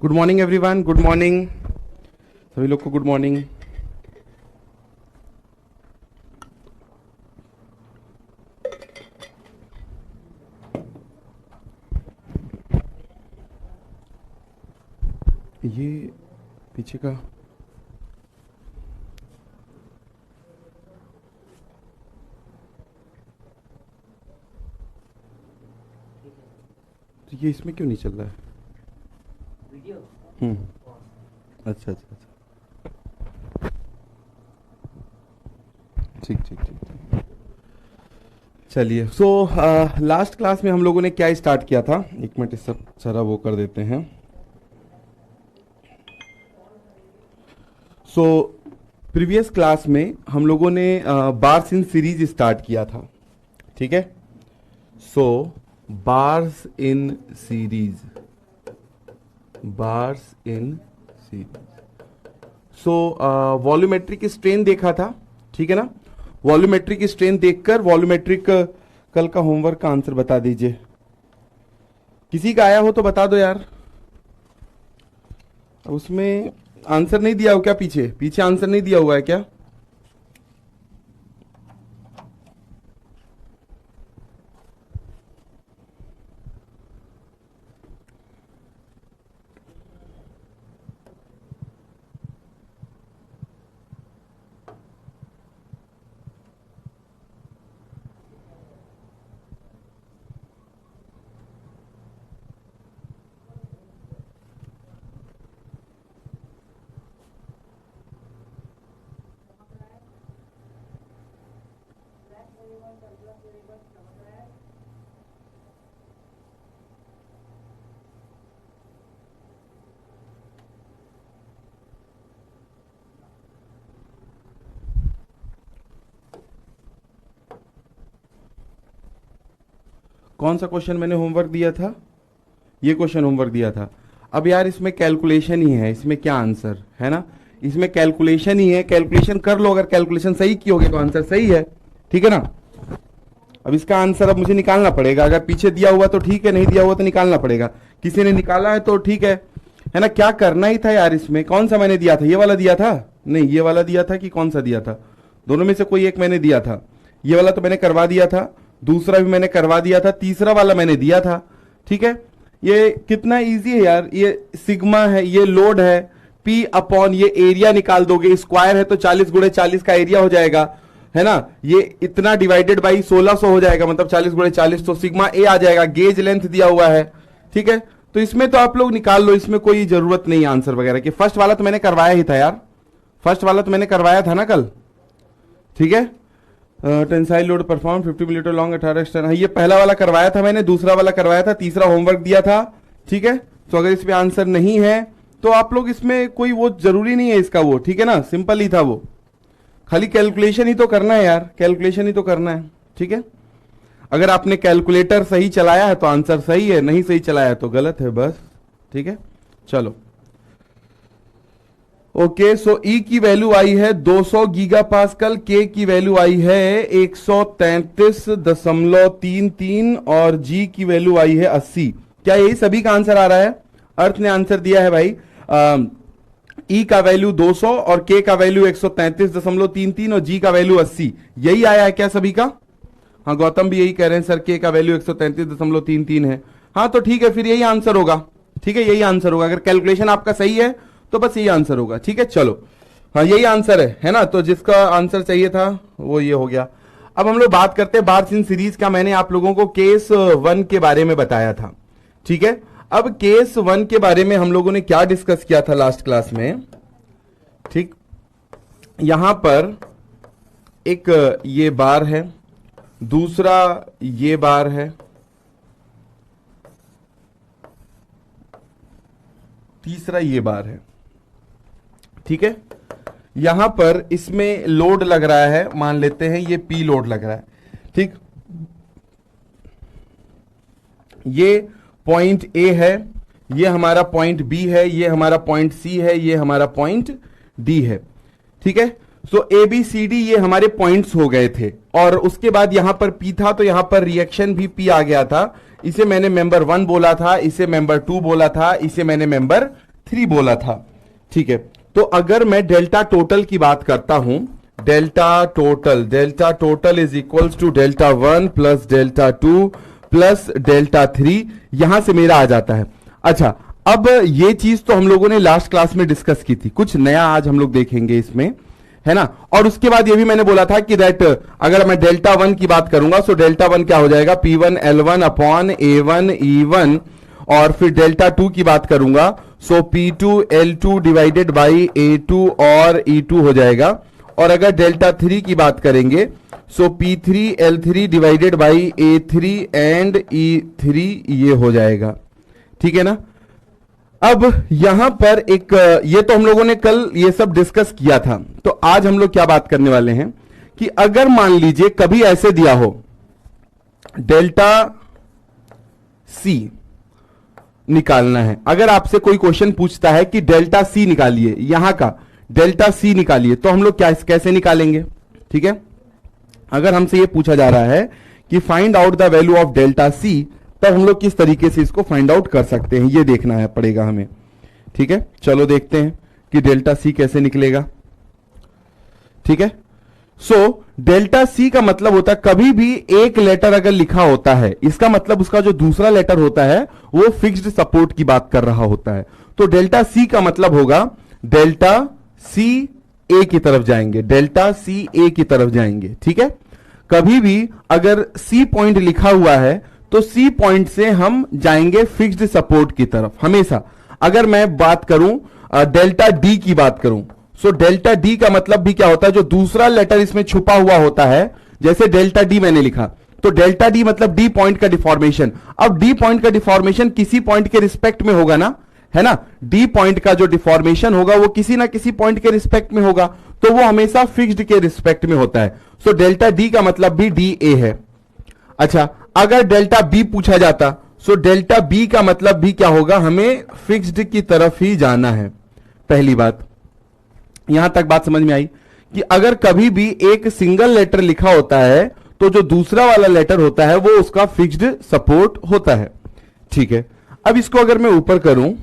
Good morning everyone, good morning सभी लोग को, गुड मॉर्निंग। ये पीछे का तो ये इसमें क्यों नहीं चल रहा है वीडियो? अच्छा अच्छा अच्छा, ठीक ठीक ठीक। चलिए, सो लास्ट क्लास में हम लोगों ने क्या स्टार्ट किया था? एक मिनट, इस सब सारा वो कर देते हैं। सो प्रीवियस क्लास में हम लोगों ने बार्स इन सीरीज स्टार्ट किया था, ठीक है। So bars in series, bars in series. So volumetric strain देखा था, ठीक है ना। वॉल्यूमेट्रिक स्ट्रेन देखकर वॉल्यूमेट्रिक कल का होमवर्क का आंसर बता दीजिए। किसी का आया हो तो बता दो यार। उसमें आंसर नहीं दिया हो क्या? पीछे पीछे आंसर नहीं दिया हुआ है क्या? कौन सा क्वेश्चन मैंने होमवर्क दिया था? ये क्वेश्चन होमवर्क दिया था। अब यार इसमें कैलकुलेशन ही है, इसमें क्या आंसर है ना, इसमें कैलकुलेशन ही है। कैलकुलेशन कर लो, अगर कैलकुलेशन सही की होगी तो आंसर सही है, ठीक है ना। अब इसका आंसर अब मुझे निकालना पड़ेगा। अगर पीछे दिया हुआ तो ठीक है, नहीं दिया हुआ तो निकालना पड़ेगा। किसी ने निकाला है तो ठीक है ना। क्या करना ही था यार इसमें? कौन सा मैंने दिया था? ये वाला दिया था? नहीं, ये वाला दिया था कि कौन सा दिया था? दोनों में से कोई एक मैंने दिया था। ये वाला तो मैंने करवा दिया था, दूसरा भी मैंने करवा दिया था, तीसरा वाला मैंने दिया था, ठीक है। ये कितना इजी है यार। ये सिग्मा है, ये लोड है, P अपॉन ये एरिया निकाल दोगे। स्क्वायर है तो 40 गुणे 40 का एरिया हो जाएगा, है ना। ये इतना डिवाइडेड बाई 1600 हो जाएगा, मतलब 40 गुणे 40, तो सिग्मा ए आ जाएगा। गेज लेंथ दिया हुआ है, ठीक है। तो इसमें तो आप लोग निकाल लो, इसमें कोई जरूरत नहीं आंसर वगैरह की। फर्स्ट वाला तो मैंने करवाया ही था यार, फर्स्ट वाला तो मैंने करवाया था ना कल, ठीक है। Tensile load perform 50 millimetre long 18 extern, ये पहला वाला करवाया था मैंने, दूसरा वाला करवाया था, तीसरा होमवर्क दिया था, ठीक है। तो अगर इसमें आंसर नहीं है तो आप लोग इसमें कोई वो जरूरी नहीं है इसका, वो ठीक है ना, सिंपल ही था वो। खाली कैलकुलेशन ही तो करना है यार, कैलकुलेशन ही तो करना है, ठीक है। अगर आपने कैलकुलेटर सही चलाया है तो आंसर सही है, नहीं सही चलाया है तो गलत है, बस, ठीक है। चलो ओके, सो ई की वैल्यू आई है 200 गीगा पास्कल, के की वैल्यू आई है 133.33 और जी की वैल्यू आई है 80। क्या यही सभी का आंसर आ रहा है? अर्थ ने आंसर दिया है भाई, ई का वैल्यू 200 और के का वैल्यू 133.33 और जी का वैल्यू 80। यही आया है क्या सभी का? हाँ, गौतम भी यही कह रहे हैं सर, के का वैल्यू 133.33 है। हाँ तो ठीक है, फिर यही आंसर होगा, ठीक है, यही आंसर होगा। अगर कैलकुलेशन आपका सही है तो बस यही आंसर होगा, ठीक है। चलो, हाँ यही आंसर है ना। तो जिसका आंसर चाहिए था वो ये हो गया। अब हम लोग बात करते हैं बार्स इन सीरीज का। मैंने आप लोगों को केस 1 के बारे में बताया था, ठीक है। अब केस 1 के बारे में हम लोगों ने क्या डिस्कस किया था लास्ट क्लास में, ठीक। यहां पर एक ये बार है, दूसरा ये बार है, तीसरा ये बार है, ठीक है। यहां पर इसमें लोड लग रहा है, मान लेते हैं ये P लोड लग रहा है, ठीक। ये पॉइंट A है, ये हमारा पॉइंट B है, ये हमारा पॉइंट C है, ये हमारा पॉइंट D है, ठीक है। सो ABCD ये हमारे पॉइंट्स हो गए थे, और उसके बाद यहां पर P था, तो यहां पर रिएक्शन भी P आ गया था। इसे मैंने मेंबर 1 बोला था, इसे मेंबर 2 बोला था, इसे मैंने मेंबर 3 बोला था, ठीक है। तो अगर मैं डेल्टा टोटल की बात करता हूं, delta total is equals to delta 1 plus delta 2 plus delta 3, यहां से मेरा आ जाता है। अच्छा, अब ये चीज तो हम लोगों ने लास्ट क्लास में डिस्कस की थी, कुछ नया आज हम लोग देखेंगे इसमें, है ना। और उसके बाद ये भी मैंने बोला था कि दैट अगर मैं डेल्टा 1 की बात करूंगा, सो डेल्टा 1 क्या हो जाएगा, P1 L1 upon A1 E1, और फिर डेल्टा 2 की बात करूंगा, सो P2 L2 divided by A2 और E2 हो जाएगा। और अगर डेल्टा 3 की बात करेंगे, सो P3 L3 divided by A3 and E3, ये हो जाएगा, ठीक है ना। अब यहां पर एक, ये तो हम लोगों ने कल ये सब डिस्कस किया था, तो आज हम लोग क्या बात करने वाले हैं कि अगर मान लीजिए कभी ऐसे दिया हो डेल्टा सी निकालना है, अगर आपसे कोई क्वेश्चन पूछता है कि डेल्टा सी निकालिए, यहां का डेल्टा सी निकालिए, तो हम लोग क्या कैसे निकालेंगे, ठीक है। अगर हमसे ये पूछा जा रहा है कि find out the value of delta C, तब हम लोग किस तरीके से इसको फाइंड आउट कर सकते हैं, ये देखना है पड़ेगा हमें, ठीक है। चलो देखते हैं कि डेल्टा सी कैसे निकलेगा, ठीक है। सो डेल्टा सी का मतलब होता है, कभी भी एक लेटर अगर लिखा होता है, इसका मतलब उसका जो दूसरा लेटर होता है वो फिक्स्ड सपोर्ट की बात कर रहा होता है। तो डेल्टा सी का मतलब होगा डेल्टा सी ए की तरफ जाएंगे, डेल्टा सी ए की तरफ जाएंगे, ठीक है। कभी भी अगर सी पॉइंट लिखा हुआ है तो सी पॉइंट से हम जाएंगे फिक्स्ड सपोर्ट की तरफ हमेशा। अगर मैं बात करूं डेल्टा डी की बात करूं, सो डेल्टा डी का मतलब भी क्या होता है, जो दूसरा लेटर इसमें छुपा हुआ होता है, जैसे डेल्टा डी मैंने लिखा, तो डेल्टा डी मतलब डी पॉइंट का डिफॉर्मेशन। अब डी पॉइंट का डिफॉर्मेशन किसी पॉइंट के रिस्पेक्ट में होगा ना, है ना। डी पॉइंट का जो डिफॉर्मेशन होगा वो किसी ना किसी पॉइंट के रिस्पेक्ट में होगा, तो वो हमेशा फिक्स्ड के रिस्पेक्ट में होता है। सो डेल्टा डी का मतलब भी डी ए है। अच्छा, अगर डेल्टा बी पूछा जाता, सो डेल्टा बी का मतलब भी क्या होगा, हमें फिक्स्ड की तरफ ही जाना है। पहली बात, यहां तक बात समझ में आई कि अगर कभी भी एक सिंगल लेटर लिखा होता है तो जो दूसरा वाला लेटर होता है वो उसका फिक्स्ड सपोर्ट होता है, ठीक है। अब इसको अगर मैं ऊपर करूं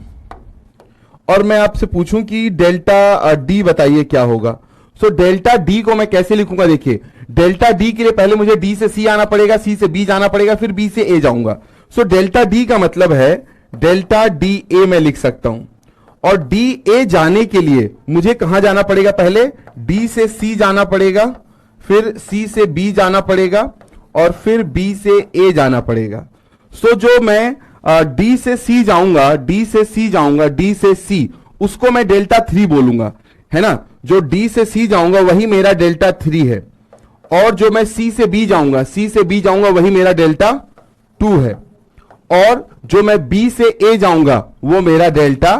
और मैं आपसे पूछूं कि डेल्टा डी बताइए क्या होगा, सो डेल्टा डी को मैं कैसे लिखूंगा, देखिए डेल्टा डी के लिए पहले मुझे डी से सी आना पड़ेगा, सी से बी जाना पड़ेगा, फिर बी से ए जाऊंगा। सो डेल्टा डी का मतलब है डेल्टा डी ए मैं लिख सकता हूं, और डी ए जाने के लिए मुझे कहां जाना पड़ेगा, पहले डी से सी जाना पड़ेगा, फिर सी से बी जाना पड़ेगा, और फिर बी से ए जाना पड़ेगा। सो जो मैं डी से सी जाऊंगा, डी से सी, उसको मैं डेल्टा 3 बोलूंगा, है ना। जो डी से सी जाऊंगा वही मेरा डेल्टा 3 है, और जो मैं सी से बी जाऊंगा वही मेरा डेल्टा 2 है, और जो मैं बी से ए जाऊंगा वो मेरा डेल्टा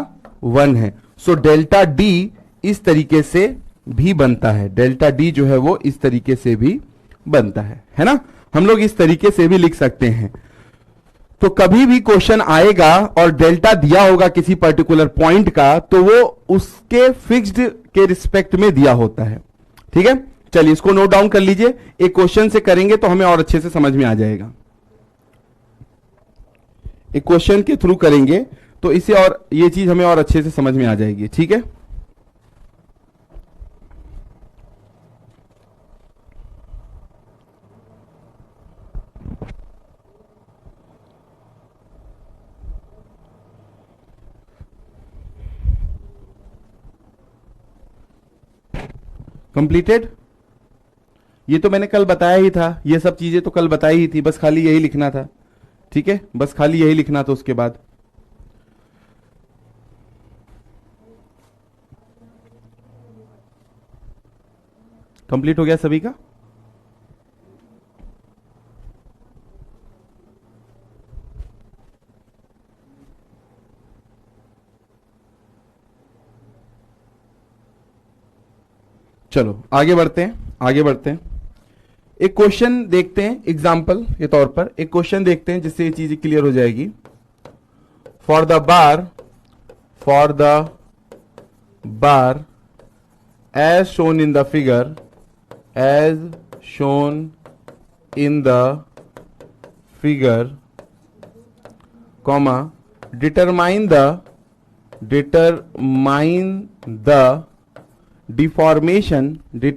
1 है। सो डेल्टा डी इस तरीके से भी बनता है, डेल्टा डी जो है वो इस तरीके से भी बनता है ना। हम लोग इस तरीके से भी लिख सकते हैं। तो कभी भी क्वेश्चन आएगा और डेल्टा दिया होगा किसी पर्टिकुलर पॉइंट का, तो वो उसके फिक्स्ड के रिस्पेक्ट में दिया होता है, ठीक है। चलिए इसको नोट डाउन कर लीजिए, एक क्वेश्चन से करेंगे तो हमें और अच्छे से समझ में आ जाएगा। एक क्वेश्चन के थ्रू करेंगे तो इसे और ये चीज हमें और अच्छे से समझ में आ जाएगी, ठीक है। कंप्लीटेड, ये तो मैंने कल बताया ही था, ये सब चीजें तो कल बताई ही थी, बस खाली यही लिखना था, ठीक है, बस खाली यही लिखना था। उसके बाद कंप्लीट हो गया सभी का। चलो आगे बढ़ते हैं, एक क्वेश्चन देखते हैं एग्जाम्पल के तौर पर, एक क्वेश्चन देखते हैं जिससे ये चीज क्लियर हो जाएगी। For the bar as shown in the figure, comma determine the determine the deformation at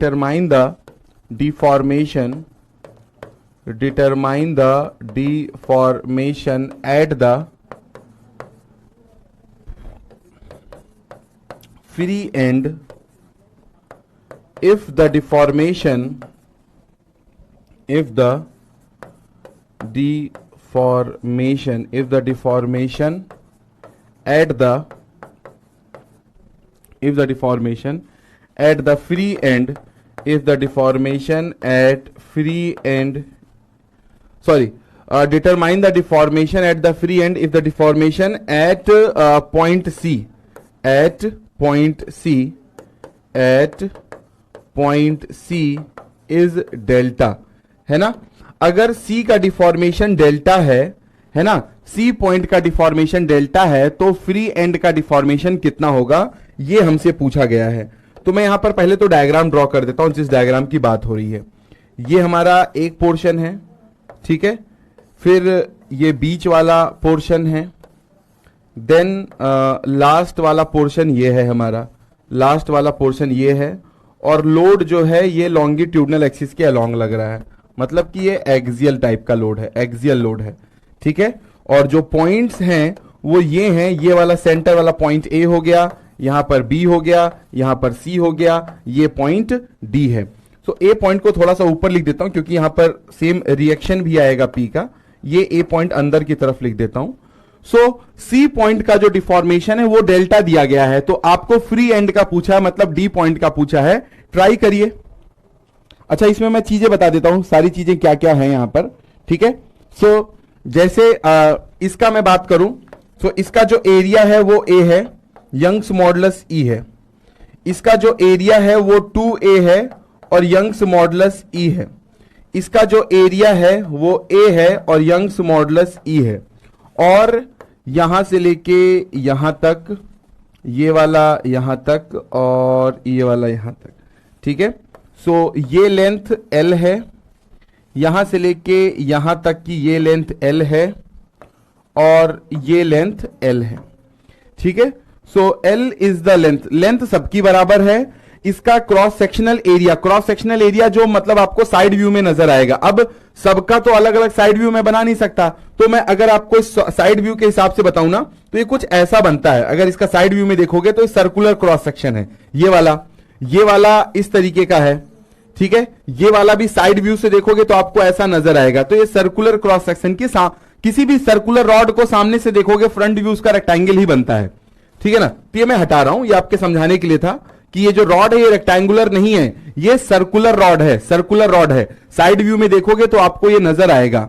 the free end if the deformation at the free end determine the deformation at the free end if the deformation at point C is delta, है ना। अगर C का deformation delta है ना, C point का deformation delta है तो free and का डिफॉर्मेशन कितना होगा, ये हमसे पूछा गया है। तो मैं यहां पर पहले तो डायग्राम ड्रॉ कर देता हूं जिस डायग्राम की बात हो रही है। ये हमारा एक पोर्शन है, ठीक है, फिर ये बीच वाला पोर्शन है, देन लास्ट वाला पोर्शन ये है हमारा, लास्ट वाला पोर्शन ये है, और लोड जो है ये लॉन्गिट्यूडनल एक्सिस के अलोंग लग रहा है, मतलब कि ये एक्सियल टाइप का लोड है, एक्सियल लोड है, ठीक है। और जो पॉइंट्स हैं वो ये हैं, ये वाला सेंटर वाला पॉइंट ए हो गया, यहां पर बी हो गया, यहां पर सी हो गया, ये पॉइंट डी है। तो ए पॉइंट को थोड़ा सा ऊपर लिख देता हूं क्योंकि यहां पर सेम रिएक्शन भी आएगा पी का, ये ए पॉइंट अंदर की तरफ लिख देता हूं। सो सी पॉइंट का जो डिफॉर्मेशन है वो डेल्टा दिया गया है, तो आपको फ्री एंड का पूछा है, मतलब डी पॉइंट का पूछा है। ट्राई करिए। अच्छा, इसमें मैं चीजें बता देता हूं, सारी चीजें क्या क्या है यहां पर, ठीक है। सो जैसे इसका मैं बात करूं, तो इसका जो एरिया है वो ए है, यंग्स मॉडुलस ई है। इसका जो एरिया है वो 2a है और यंग्स मॉडुलस ई है। इसका जो एरिया है वो a है और यंग्स मॉडुलस ई है। और यहां से लेके यहां तक, ये वाला यहां तक और ये वाला यहां तक, ठीक है। सो ये लेंथ l है, यहां से लेके यहां तक की ये लेंथ l है और ये लेंथ l है, ठीक है। सो l इज द लेंथ सबकी बराबर है। इसका क्रॉस सेक्शनल एरिया जो मतलब आपको साइड व्यू में नजर आएगा। अब सबका तो अलग अलग साइड व्यू में बना नहीं सकता, तो मैं अगर आपको साइड व्यू के हिसाब से बताऊं ना, तो ये कुछ ऐसा बनता है। अगर इसका साइड व्यू में देखोगे तो सर्कुलर क्रॉस सेक्शन है, ये वाला इस तरीके का है, ठीक है। ये वाला भी साइड व्यू से देखोगे तो आपको ऐसा नजर आएगा। तो ये सर्कुलर क्रॉस सेक्शन के किसी भी सर्कुलर रॉड को सामने से देखोगे फ्रंट व्यू उसका रेक्टेंगल ही बनता है, ठीक है ना। तो ये मैं हटा रहा हूं, ये आपके समझाने के लिए था कि ये जो रॉड है ये रेक्टेंगुलर नहीं है, ये सर्कुलर रॉड है। साइड व्यू में देखोगे तो आपको ये नजर आएगा।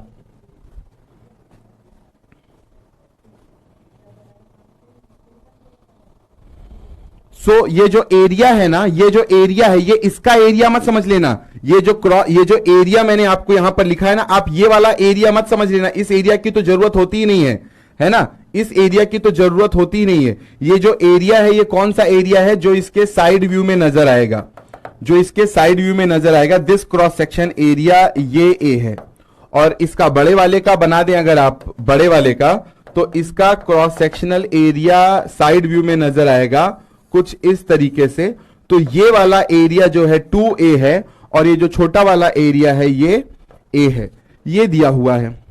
सो ये जो एरिया है ना, ये इसका एरिया मत समझ लेना। ये जो एरिया मैंने आपको यहां पर लिखा है ना, आप ये वाला एरिया मत समझ लेना। इस एरिया की तो जरूरत होती ही नहीं है ना, इस एरिया की तो जरूरत होती ही नहीं है। ये जो एरिया है ये कौन सा एरिया है, जो इसके साइड व्यू में नजर आएगा, दिस क्रॉस सेक्शन एरिया ये ए है। और इसका बड़े वाले का बना दें अगर आप, बड़े वाले का, तो इसका cross sectional area side view में नजर आएगा कुछ इस तरीके से। तो ये वाला एरिया जो है 2a है और ये जो छोटा वाला एरिया है ये a है, ये दिया हुआ है,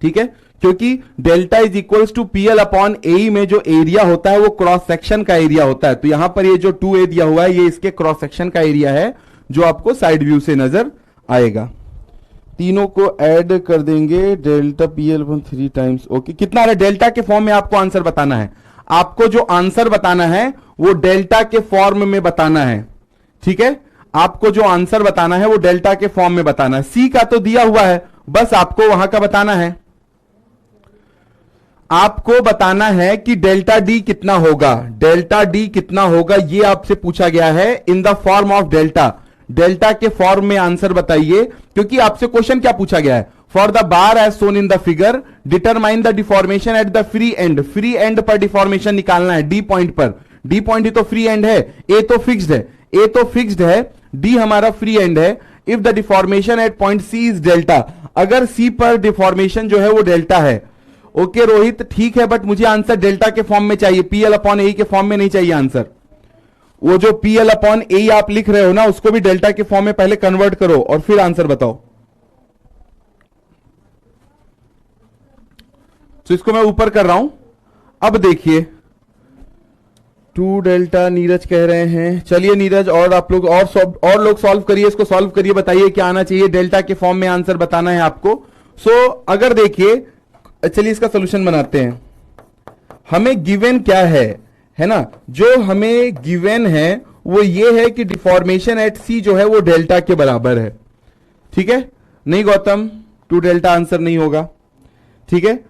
ठीक है। क्योंकि delta is equals to PL upon A में जो एरिया होता है वो क्रॉस सेक्शन का एरिया होता है। तो यहां पर ये जो 2a दिया हुआ है ये इसके क्रॉस सेक्शन का एरिया है जो आपको साइड व्यू से नजर आएगा। तीनों को ऐड कर देंगे, delta PL upon 3 times, okay. कितना है डेल्टा के फॉर्म में आपको आंसर बताना है। आपको जो आंसर बताना है वो डेल्टा के फॉर्म में बताना है, ठीक है। आपको जो आंसर बताना है वो डेल्टा के फॉर्म में बताना है। सी का तो दिया हुआ है, बस आपको वहां का बताना है। आपको बताना है कि डेल्टा डी कितना होगा, ये आपसे पूछा गया है in the form of delta के फॉर्म में आंसर बताइए। क्योंकि आपसे क्वेश्चन क्या पूछा गया है, for the bar as shown in the figure determine the deformation at the free end पर डिफॉर्मेशन निकालना है डी पॉइंट पर। डी पॉइंट ही तो फ्री एंड है, ए तो फिक्स्ड है, डी हमारा फ्री एंड है। If the deformation at point C is delta, अगर सी पर डिफॉर्मेशन जो है वो डेल्टा है ओके रोहित ठीक है, बट मुझे आंसर डेल्टा के फॉर्म में चाहिए, पीएल अपॉन ए के फॉर्म में नहीं चाहिए आंसर। वो जो पीएल अपॉन ए आप लिख रहे हो ना, उसको भी डेल्टा के फॉर्म में पहले कन्वर्ट करो और फिर आंसर बताओ। तो इसको मैं ऊपर कर रहा हूं। अब देखिए 2 डेल्टा नीरज कह रहे हैं। चलिए नीरज और आप लोग और लोग सॉल्व करिए, इसको सॉल्व करिए, बताइए क्या आना चाहिए। डेल्टा के फॉर्म में आंसर बताना है आपको। अगर देखिए, चलिए इसका सोल्यूशन बनाते हैं। हमें गिवन क्या है ना, जो हमें गिवन है वो ये है कि डिफॉर्मेशन एट सी जो है वो डेल्टा के बराबर है। ठीक है, नहीं गौतम 2 डेल्टा आंसर नहीं होगा। ठीक है,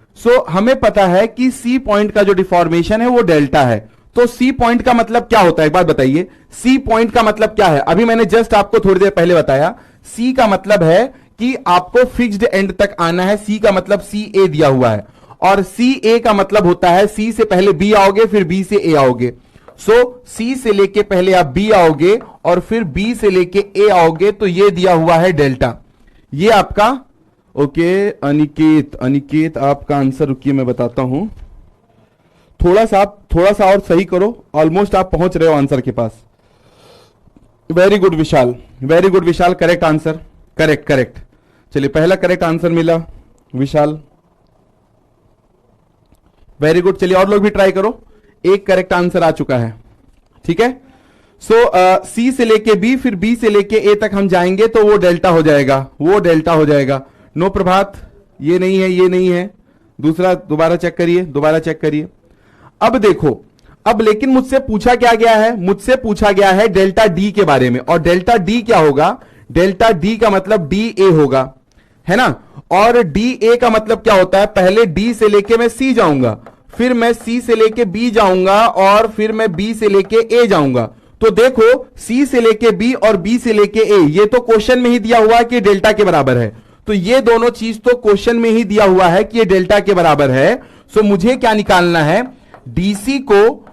हमें पता है कि सी पॉइंट का जो डिफॉर्मेशन है वो डेल्टा है। तो सी पॉइंट का मतलब क्या होता है, एक बात बताइए, सी पॉइंट का मतलब क्या है? अभी मैंने जस्ट आपको थोड़ी देर पहले बताया, सी का मतलब है कि आपको फिक्स्ड एंड तक आना है। सी का मतलब सी ए दिया हुआ है, और सी ए का मतलब होता है सी से पहले बी आओगे फिर बी से ए आओगे। सी से लेके पहले आप बी आओगे और फिर बी से लेके ए आओगे, तो ये दिया हुआ है डेल्टा। ये आपका ओके अनिकेत आपका आंसर, रुकिए मैं बताता हूं। थोड़ा सा और सही करो, ऑलमोस्ट आप पहुंच रहे हो आंसर के पास। वेरी गुड विशाल, करेक्ट आंसर, करेक्ट। चलिए पहला करेक्ट आंसर मिला विशाल, वेरी गुड। चलिए और लोग भी ट्राई करो, एक करेक्ट आंसर आ चुका है। ठीक है, सी से लेके बी फिर बी से लेके ए तक हम जाएंगे तो वो डेल्टा हो जाएगा, नो प्रभात ये नहीं है। दूसरा दोबारा चेक करिए। अब देखो, अब लेकिन मुझसे पूछा क्या गया है, मुझसे पूछा गया है डेल्टा डी के बारे में। और डेल्टा डी क्या होगा? डेल्टा डी का मतलब डी ए होगा, है ना। और डी ए का मतलब क्या होता है? पहले डी से लेके मैं सी जाऊंगा, फिर मैं सी से लेके बी जाऊंगा, और फिर मैं बी से लेके ए जाऊंगा। तो देखो सी से लेके बी और बी से लेके ए, ये तो क्वेश्चन में ही दिया हुआ है कि डेल्टा के बराबर है। तो ये दोनों चीज तो क्वेश्चन में ही दिया हुआ है कि ये डेल्टा के बराबर है। मुझे क्या निकालना है? डीसी को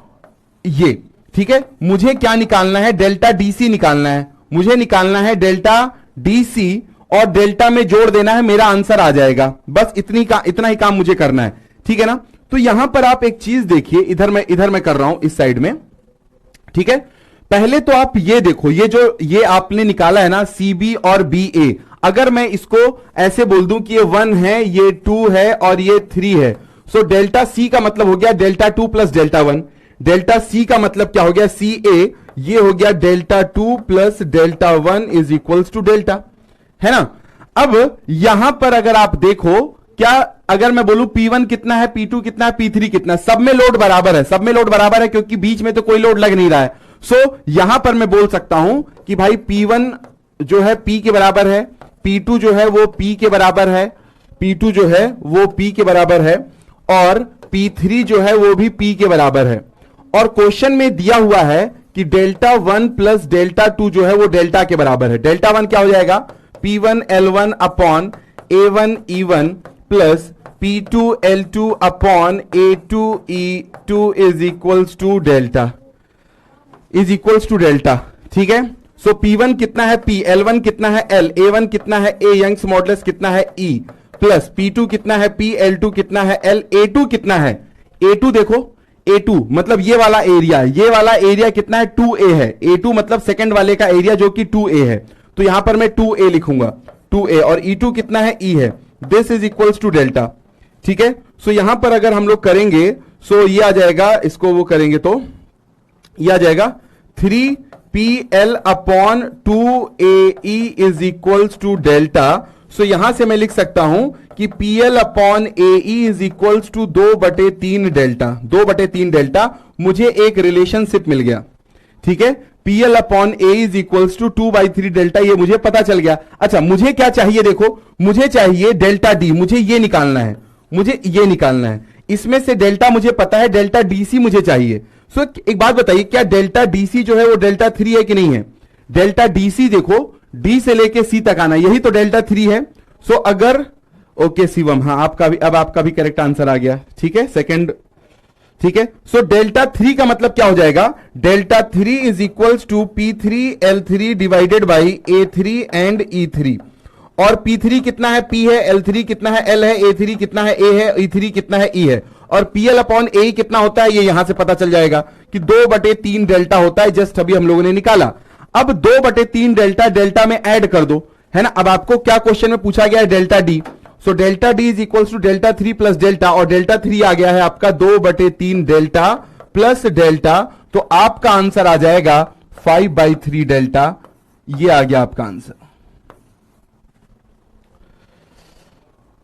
ये, ठीक है, मुझे क्या निकालना है? डेल्टा डीसी निकालना है। मुझे निकालना है डेल्टा डीसी और डेल्टा में जोड़ देना है, मेरा आंसर आ जाएगा। बस इतना ही काम मुझे करना है, ठीक है ना। तो यहां पर आप एक चीज देखिए, इधर मैं कर रहा हूं इस साइड में, ठीक है। पहले तो आप ये देखो, ये आपने निकाला है ना सी बी और बी ए, अगर मैं इसको ऐसे बोल दूं कि ये 1 है, ये 2 है और ये 3 है, डेल्टा सी का मतलब हो गया delta 2 plus delta 1। Delta C का मतलब क्या हो गया? सी ए, ये हो गया delta 2 plus delta 1 is equals to delta, है ना। अब यहां पर अगर आप देखो, क्या अगर मैं बोलूं P1 कितना है, P2 कितना है, P3 कितना है, सब में लोड बराबर है, क्योंकि बीच में तो कोई लोड लग नहीं रहा है। यहां पर मैं बोल सकता हूं कि भाई P1 जो है P के बराबर है, P2 जो है वो P के बराबर है, P2 जो है वो P के बराबर है, और P3 जो है वो भी P के बराबर है। और क्वेश्चन में दिया हुआ है कि डेल्टा 1 प्लस डेल्टा 2 जो है वो डेल्टा के बराबर है। डेल्टा 1 क्या हो जाएगा? P1 L1 upon A1 E1 plus P2 L2 upon A2 E2 is equals to delta, ठीक है। P1 कितना है P, L1 कितना है L, A1 कितना है A, यंग्स मॉडुलस कितना है E, प्लस P2 कितना है P, L2 कितना है L, A2 कितना है? A2 देखो, A2 मतलब ये वाला एरिया कितना है? 2A है। A2 मतलब सेकंड वाले का एरिया जो कि 2A है, तो यहां पर मैं 2A लिखूंगा, 2A, और E2 कितना है? E है। This is equals to delta, ठीक है। यहां पर अगर हम लोग करेंगे, ये आ जाएगा, इसको वो करेंगे तो ये आ जाएगा 3PL upon 2AE is equals to delta. यहां से मैं लिख सकता हूं कि PL upon AE is equals to 2/3 delta, 2/3 delta. मुझे एक रिलेशनशिप मिल गया, ठीक है। PL upon A is equals to 2/3 delta, ये मुझे पता चल गया। अच्छा, मुझे क्या चाहिए? देखो, मुझे चाहिए डेल्टा D, मुझे ये निकालना है, इसमें से डेल्टा मुझे पता है, डेल्टा DC मुझे चाहिए। एक बात बताइए, क्या डेल्टा DC जो है वो डेल्टा 3 है कि नहीं है? डेल्टा DC देखो, D से लेके C तक आना, यही तो डेल्टा 3 है। अगर ओके शिवम, हाँ आपका भी करेक्ट आंसर आ गया, ठीक है, सेकंड, ठीक है। डेल्टा 3 का मतलब क्या हो जाएगा? Delta 3 is equals to P3 L3 divided by A3 and E3, और P3 कितना है, P है, L3 कितना है, L है, A3 कितना है, A है, E3 कितना है, E है, और PL अपॉन A कितना होता है, ये यहां से पता चल जाएगा कि 2/3 डेल्टा होता है, जस्ट अभी हम लोगों ने निकाला। अब 2/3 डेल्टा डेल्टा में ऐड कर दो, है ना। अब आपको क्या क्वेश्चन में पूछा गया है, delta D. So delta D is equals to delta 3 plus delta, और डेल्टा 3 आ गया है आपका 2/3 डेल्टा प्लस डेल्टा, तो आपका आंसर आ जाएगा 5/3 डेल्टा। ये आ गया आपका आंसर।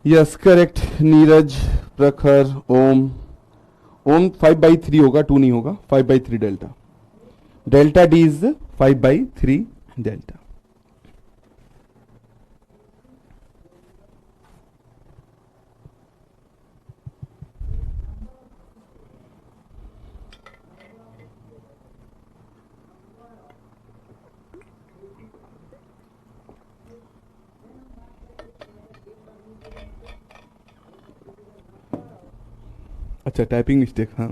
यस करेक्ट नीरज, प्रखर, ओम। ओम 5/3 होगा, 2 नहीं होगा, 5/3 delta. Delta D is 5/3 delta. अच्छा टाइपिंग मिस्टेक, हाँ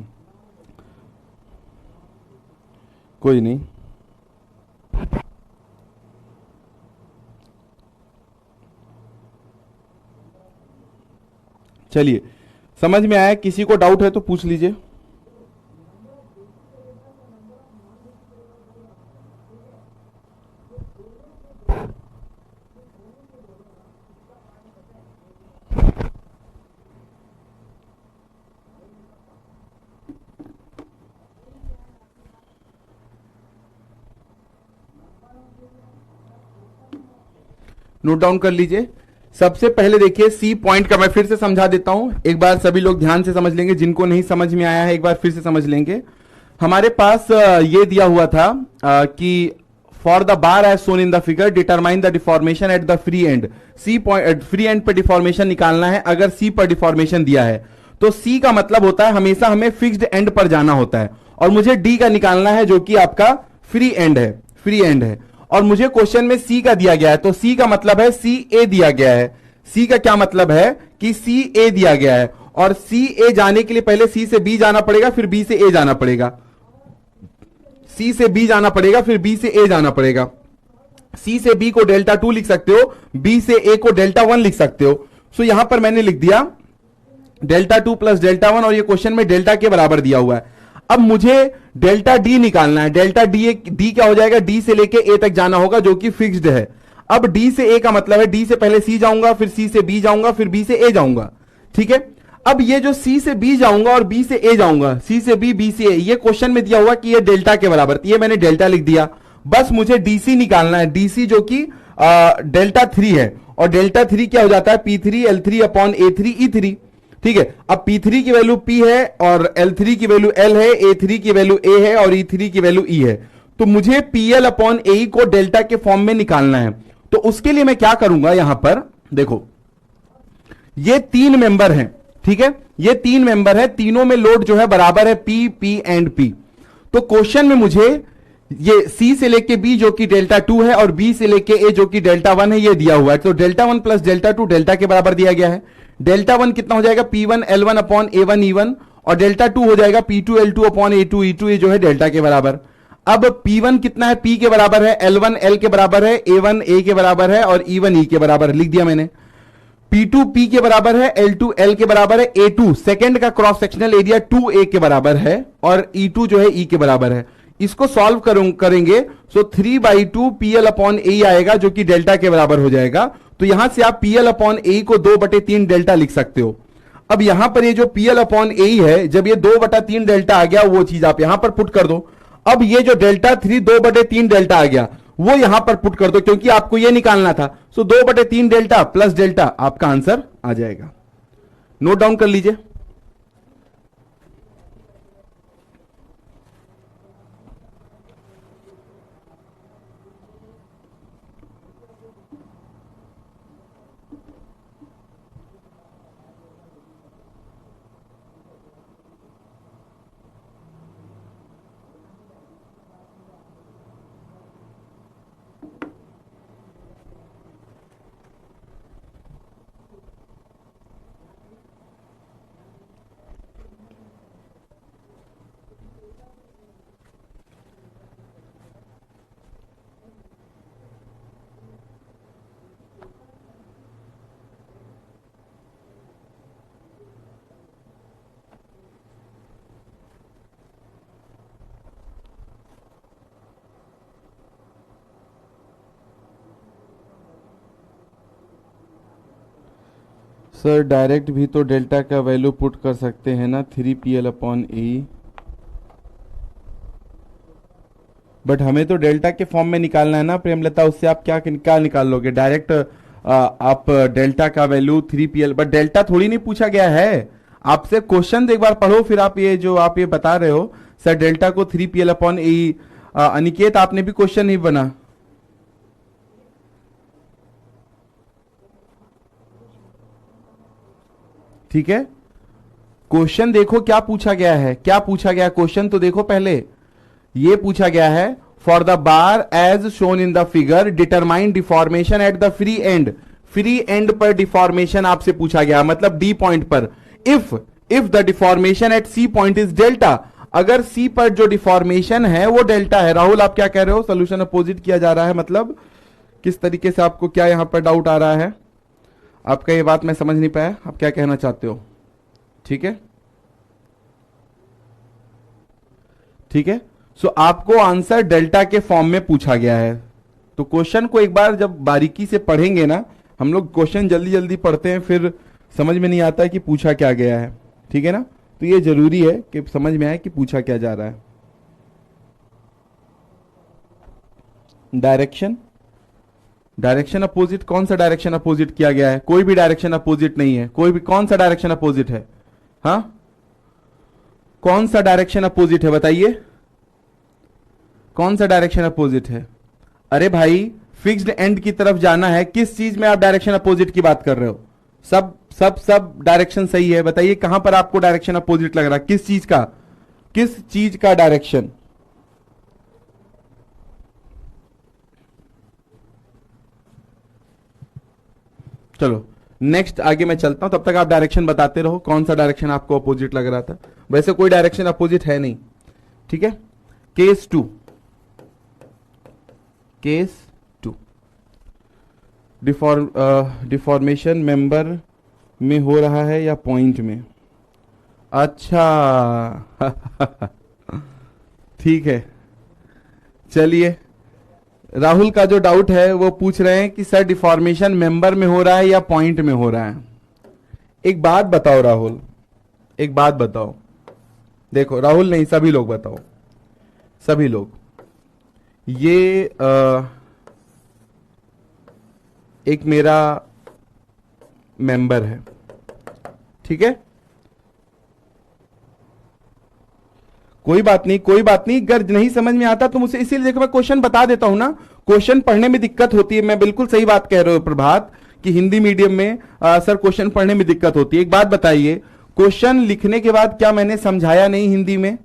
कोई नहीं। चलिए समझ में आया, किसी को डाउट है तो पूछ लीजिए। नोट डाउन कर लीजिए। सबसे पहले देखिए सी पॉइंट का मैं फिर से समझा देता हूं, एक बार सभी लोग ध्यान से समझ लेंगे, जिनको नहीं समझ में आया है एक बार फिर से समझ लेंगे। हमारे पास ये दिया हुआ था कि for the bar as shown in the figure determine the deformation at the free end. C point free end पर डिफॉर्मेशन निकालना है। अगर सी पर डिफॉर्मेशन दिया है तो सी का मतलब होता है हमेशा हमें फिक्स्ड एंड पर जाना होता है, और मुझे डी का निकालना है जो कि आपका फ्री एंड है, फ्री एंड है। और मुझे क्वेश्चन में सी का दिया गया है, तो सी का मतलब है सी ए दिया गया है। सी का क्या मतलब है कि सी ए दिया गया है, और सी ए जाने के लिए पहले सी से बी जाना पड़ेगा, फिर बी से ए जाना पड़ेगा। सी से बी जाना पड़ेगा, फिर बी से ए जाना पड़ेगा। सी से बी को डेल्टा 2 लिख सकते हो, बी से ए को डेल्टा 1 लिख सकते हो। सो यहां पर मैंने लिख दिया डेल्टा 2 प्लस डेल्टा 1, और ये क्वेश्चन में डेल्टा के बराबर दिया हुआ है। अब मुझे डेल्टा डी निकालना है। डेल्टा डी डी क्या हो जाएगा, डी से लेके ए तक जाना होगा जो कि फिक्स्ड है। अब डी से ए का मतलब है डी से पहले सी जाऊंगा, फिर सी से बी जाऊंगा, फिर बी से ए जाऊंगा, ठीक है। अब ये जो सी से बी जाऊंगा और बी से ए जाऊंगा, सी से बी से ए, ये क्वेश्चन में दिया हुआ कि ये डेल्टा के बराबर, ये मैंने डेल्टा लिख दिया। बस मुझे डीसी निकालना है, डीसी जो कि डेल्टा 3 है, और डेल्टा 3 क्या हो जाता है, P3 L3 upon A3 E3, ठीक है। अब P3 की वैल्यू P है, और L3 की वैल्यू L है, A3 की वैल्यू A है, और E3 की वैल्यू E है। तो मुझे PL अपॉन A को डेल्टा के फॉर्म में निकालना है। तो उसके लिए मैं क्या करूंगा, यहां पर देखो ये 3 मेंबर हैं, ठीक है, ये 3 मेंबर है, तीनों में लोड जो है बराबर है P P एंड P। तो क्वेश्चन में मुझे ये C से लेके B जो कि डेल्टा 2 है, और B से लेके A जो कि डेल्टा 1 है, ये दिया हुआ है। तो डेल्टा 1 प्लस डेल्टा 2 डेल्टा के बराबर दिया गया है। डेल्टा 1 कितना हो जाएगा, P1 L1 upon A1 E1, और डेल्टा 2 हो जाएगा P2 L2 upon A2 E2, ये जो है डेल्टा के बराबर। अब P1 कितना है, P के बराबर है, L1 L के बराबर है, A1 A के बराबर है, और E1 E के बराबर, लिख दिया मैंने। P2 P के बराबर है, L2 L के बराबर है, A2 सेकंड का क्रॉस सेक्शनल एरिया 2A के बराबर है, और E2 जो है E के बराबर है। इसको सॉल्व करेंगे, सो 3/2 PL अपॉन A आएगा जो कि डेल्टा के बराबर हो जाएगा। तो यहां से आप PL अपॉन A को 2/3 डेल्टा लिख सकते हो। अब यहां पर ये जो PL अपॉन A है, जब ये 2/3 डेल्टा आ गया, वो चीज आप यहां पर पुट कर दो। अब ये जो डेल्टा 3 2/3 डेल्टा आ गया, वो यहां पर पुट कर दो, क्योंकि आपको ये निकालना था। सो 2/3 डेल्टा प्लस डेल्टा, आपका आंसर आ जाएगा। नोट डाउन कर लीजिए। सर डायरेक्ट भी तो डेल्टा का वैल्यू पुट कर सकते हैं ना, 3PL/E। बट हमें तो डेल्टा के फॉर्म में निकालना है ना प्रेमलता, उससे आप क्या निकाल लोगे डायरेक्ट? आप डेल्टा का वैल्यू 3PL, बट डेल्टा थोड़ी नहीं पूछा गया है आपसे। क्वेश्चन एक बार पढ़ो फिर आप ये बता रहे हो सर डेल्टा को 3PL/E। अनिकेत आपने भी क्वेश्चन नहीं बना। ठीक है, क्वेश्चन देखो क्या पूछा गया है, क्या पूछा गया क्वेश्चन तो देखो पहले। ये पूछा गया है for the bar as shown in the figure determine deformation at the free end. Free end पर डिफॉर्मेशन आपसे पूछा गया, मतलब डी पॉइंट पर। If the deformation at C point is delta, अगर सी पर जो डिफॉर्मेशन है वो डेल्टा है। राहुल आप क्या कह रहे हो? सोल्यूशन अपोजिट किया जा रहा है, मतलब किस तरीके से आपको क्या यहां पर डाउट आ रहा है? आपका ये बात मैं समझ नहीं पाया, आप क्या कहना चाहते हो? ठीक है, ठीक है। सो आपको आंसर डेल्टा के फॉर्म में पूछा गया है। तो क्वेश्चन को एक बार जब बारीकी से पढ़ेंगे ना, हम लोग क्वेश्चन जल्दी जल्दी पढ़ते हैं फिर समझ में नहीं आता है कि पूछा क्या गया है। ठीक है ना, तो ये जरूरी है कि समझ में आए कि पूछा क्या जा रहा है। डायरेक्शन अपोजिट, कौन सा डायरेक्शन अपोजिट किया गया है? कोई भी डायरेक्शन अपोजिट नहीं है, कोई भी। कौन सा डायरेक्शन अपोजिट है? हाँ, कौन सा डायरेक्शन अपोजिट है बताइए? कौन सा डायरेक्शन अपोजिट है? अरे भाई फिक्स्ड एंड की तरफ जाना है, किस चीज में आप डायरेक्शन अपोजिट की बात कर रहे हो? सब डायरेक्शन सही है, बताइए कहां पर आपको डायरेक्शन अपोजिट लग रहा है? किस चीज का डायरेक्शन? चलो नेक्स्ट आगे मैं चलता हूं, तब तक आप डायरेक्शन बताते रहो कौन सा डायरेक्शन आपको अपोजिट लग रहा था। वैसे कोई डायरेक्शन अपोजिट है नहीं। ठीक है, केस टू डिफॉर्मेशन मेंबर में हो रहा है या पॉइंट में? अच्छा ठीक है, चलिए। राहुल का जो डाउट है वो पूछ रहे हैं कि सर डिफॉर्मेशन मेंबर में हो रहा है या पॉइंट में हो रहा है? एक बात बताओ राहुल, एक बात बताओ। देखो राहुल नहीं, सभी लोग बताओ, सभी लोग। ये एक मेरा मेंबर है, ठीक है? कोई बात नहीं, कोई बात नहीं। अगर नहीं समझ में आता तो मुझे, इसीलिए देखो मैं क्वेश्चन बता देता हूं ना। क्वेश्चन पढ़ने में दिक्कत होती है, मैं बिल्कुल सही बात कह रहे हो प्रभात कि हिंदी मीडियम में सर क्वेश्चन पढ़ने में दिक्कत होती है। एक बात बताइए, क्वेश्चन लिखने के बाद क्या मैंने समझाया नहीं हिंदी में?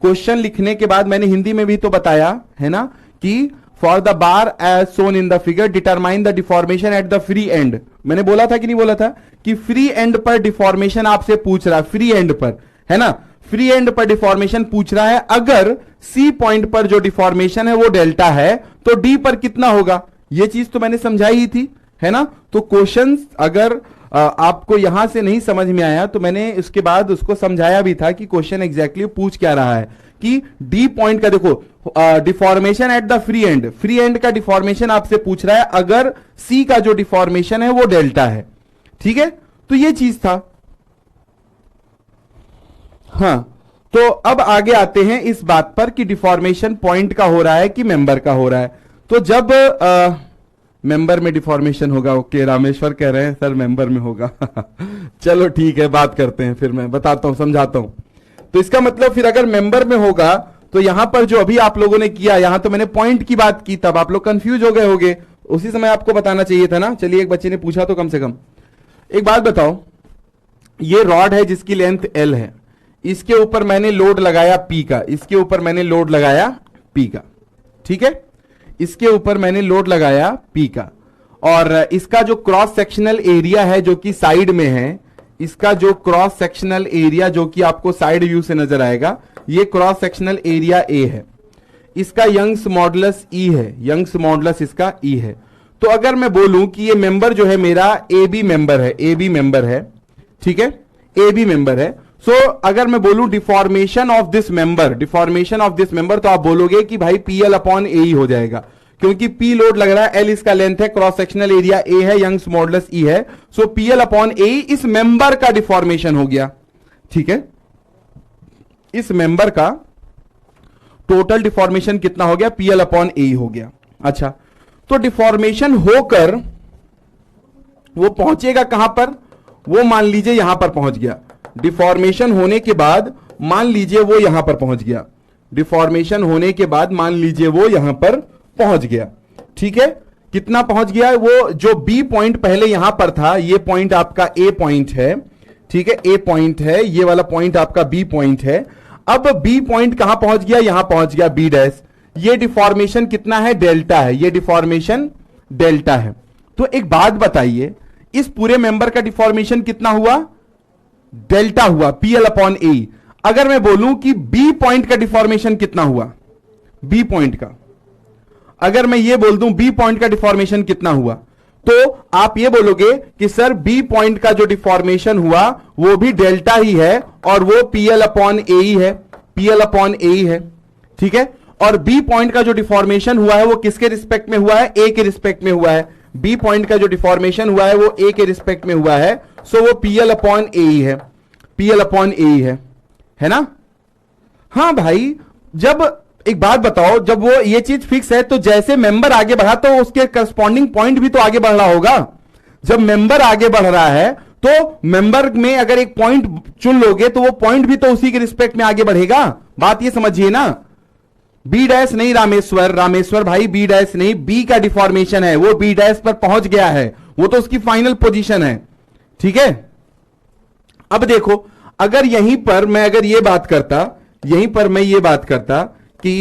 क्वेश्चन लिखने के बाद मैंने हिंदी में भी तो बताया है ना कि for the bar as shown in the figure determine the deformation at the free end. मैंने बोला था कि नहीं बोला था कि फ्री एंड पर डिफॉर्मेशन आपसे पूछ रहा है, फ्री एंड पर, है ना? फ्री एंड पर डिफॉर्मेशन पूछ रहा है। अगर सी पॉइंट पर जो डिफॉर्मेशन है वो डेल्टा है तो डी पर कितना होगा? ये चीज तो मैंने समझाई ही थी, है ना? तो क्वेश्चन अगर आपको यहां से नहीं समझ में आया तो मैंने उसके बाद उसको समझाया भी था कि क्वेश्चन एग्जैक्टली पूछ क्या रहा है कि डी पॉइंट का देखो deformation at the free end, free and का डिफॉर्मेशन आपसे पूछ रहा है अगर सी का जो डिफॉर्मेशन है वो डेल्टा है। ठीक है, तो ये चीज था। हाँ, तो अब आगे आते हैं इस बात पर कि डिफॉर्मेशन पॉइंट का हो रहा है कि मेंबर का हो रहा है। तो जब मेंबर में डिफॉर्मेशन होगा, ओके, रामेश्वर कह रहे हैं सर मेंबर में होगा चलो ठीक है, बात करते हैं, फिर मैं बताता हूं, समझाता हूं। तो इसका मतलब फिर अगर मेंबर में होगा तो यहां पर जो अभी आप लोगों ने किया, यहां तो मैंने पॉइंट की बात की, तब आप लोग कंफ्यूज हो गए होंगे, उसी समय आपको बताना चाहिए था ना। चलिए, एक बच्चे ने पूछा तो कम से कम एक बात बताओ, ये रॉड है जिसकी लेंथ एल है, इसके ऊपर मैंने लोड लगाया पी का, इसके ऊपर मैंने लोड लगाया पी का, ठीक है? इसके ऊपर मैंने लोड लगाया पी का, और इसका जो क्रॉस सेक्शनल एरिया है जो कि साइड में है, इसका जो क्रॉस सेक्शनल एरिया जो कि आपको साइड व्यू से नजर आएगा, ये क्रॉस सेक्शनल एरिया ए है, इसका यंग्स मॉडुलस ई है, यंग्स मॉडुलस इसका ई है। तो अगर मैं बोलूं कि ये मेंबर जो है मेरा ए बी मेंबर है, ए बी मेंबर है, ठीक है, ए बी मेंबर है। सो अगर मैं बोलूं deformation of this member, deformation of this member, तो आप बोलोगे कि भाई पीएल अपॉन ए ही हो जाएगा, क्योंकि P लोड लग रहा है, L इसका लेंथ है, क्रॉस सेक्शनल एरिया A है, यंग्स मॉडुलस E है, सो PL अपॉन A इस मेंबर का डिफॉर्मेशन हो गया। ठीक है, इस मेंबर का टोटल डिफॉर्मेशन कितना हो गया? PL अपॉन A हो गया। अच्छा, तो डिफॉर्मेशन होकर वो पहुंचेगा कहां पर? वो मान लीजिए यहां पर पहुंच गया। डिफॉर्मेशन होने के बाद मान लीजिए वो यहां पर पहुंच गया। डिफॉर्मेशन होने के बाद मान लीजिए वो यहां पर पहुंच गया। ठीक है, कितना पहुंच गया? वो जो बी पॉइंट पहले यहां पर था, ये पॉइंट आपका ए पॉइंट है। ठीक है, ए पॉइंट है, ये वाला पॉइंट आपका बी पॉइंट है। अब बी पॉइंट कहां पहुंच गया? यहां पहुंच गया बी डैश। ये डिफॉर्मेशन कितना है? डेल्टा है। ये डिफॉर्मेशन डेल्टा है। तो एक बात बताइए, इस पूरे मेंबर का डिफॉर्मेशन कितना हुआ? डेल्टा हुआ, PL अपॉन ए। अगर मैं बोलूं कि बी पॉइंट का डिफॉर्मेशन कितना हुआ? बी पॉइंट का अगर मैं ये बोल दूं बी पॉइंट का डिफॉर्मेशन कितना हुआ, तो आप ये बोलोगे कि सर बी पॉइंट का जो डिफॉर्मेशन हुआ वो भी डेल्टा ही है और वो PL अपॉन ए ही है। PL अपॉन ए ही है। ठीक है, और बी पॉइंट का जो डिफॉर्मेशन हुआ है वो किसके रिस्पेक्ट में हुआ है? ए के रिस्पेक्ट में हुआ है। बी पॉइंट का जो डिफॉर्मेशन हुआ है वो ए के रिस्पेक्ट में हुआ है, सो वो PL अपॉन ए ही है। PL अपॉन ए ही है ना? हां भाई, जब एक बात बताओ, जब वो ये चीज फिक्स है तो जैसे मेंबर आगे बढ़ा तो उसके करस्पॉन्डिंग पॉइंट भी तो आगे बढ़ रहा होगा। जब मेंबर आगे बढ़ रहा है तो मेंबर में अगर एक पॉइंट चुन लोगे तो वो पॉइंट भी तो उसी के रिस्पेक्ट में आगे बढ़ेगा। बात ये समझिए ना। बी डैश नहीं रामेश्वर, रामेश्वर भाई बी डैश नहीं, बी का डिफॉर्मेशन है, वो बी डैश पर पहुंच गया है, वो तो उसकी फाइनल पोजीशन है। ठीक है, अब देखो, अगर यहीं पर मैं अगर ये बात करता, यहीं पर मैं ये बात करता कि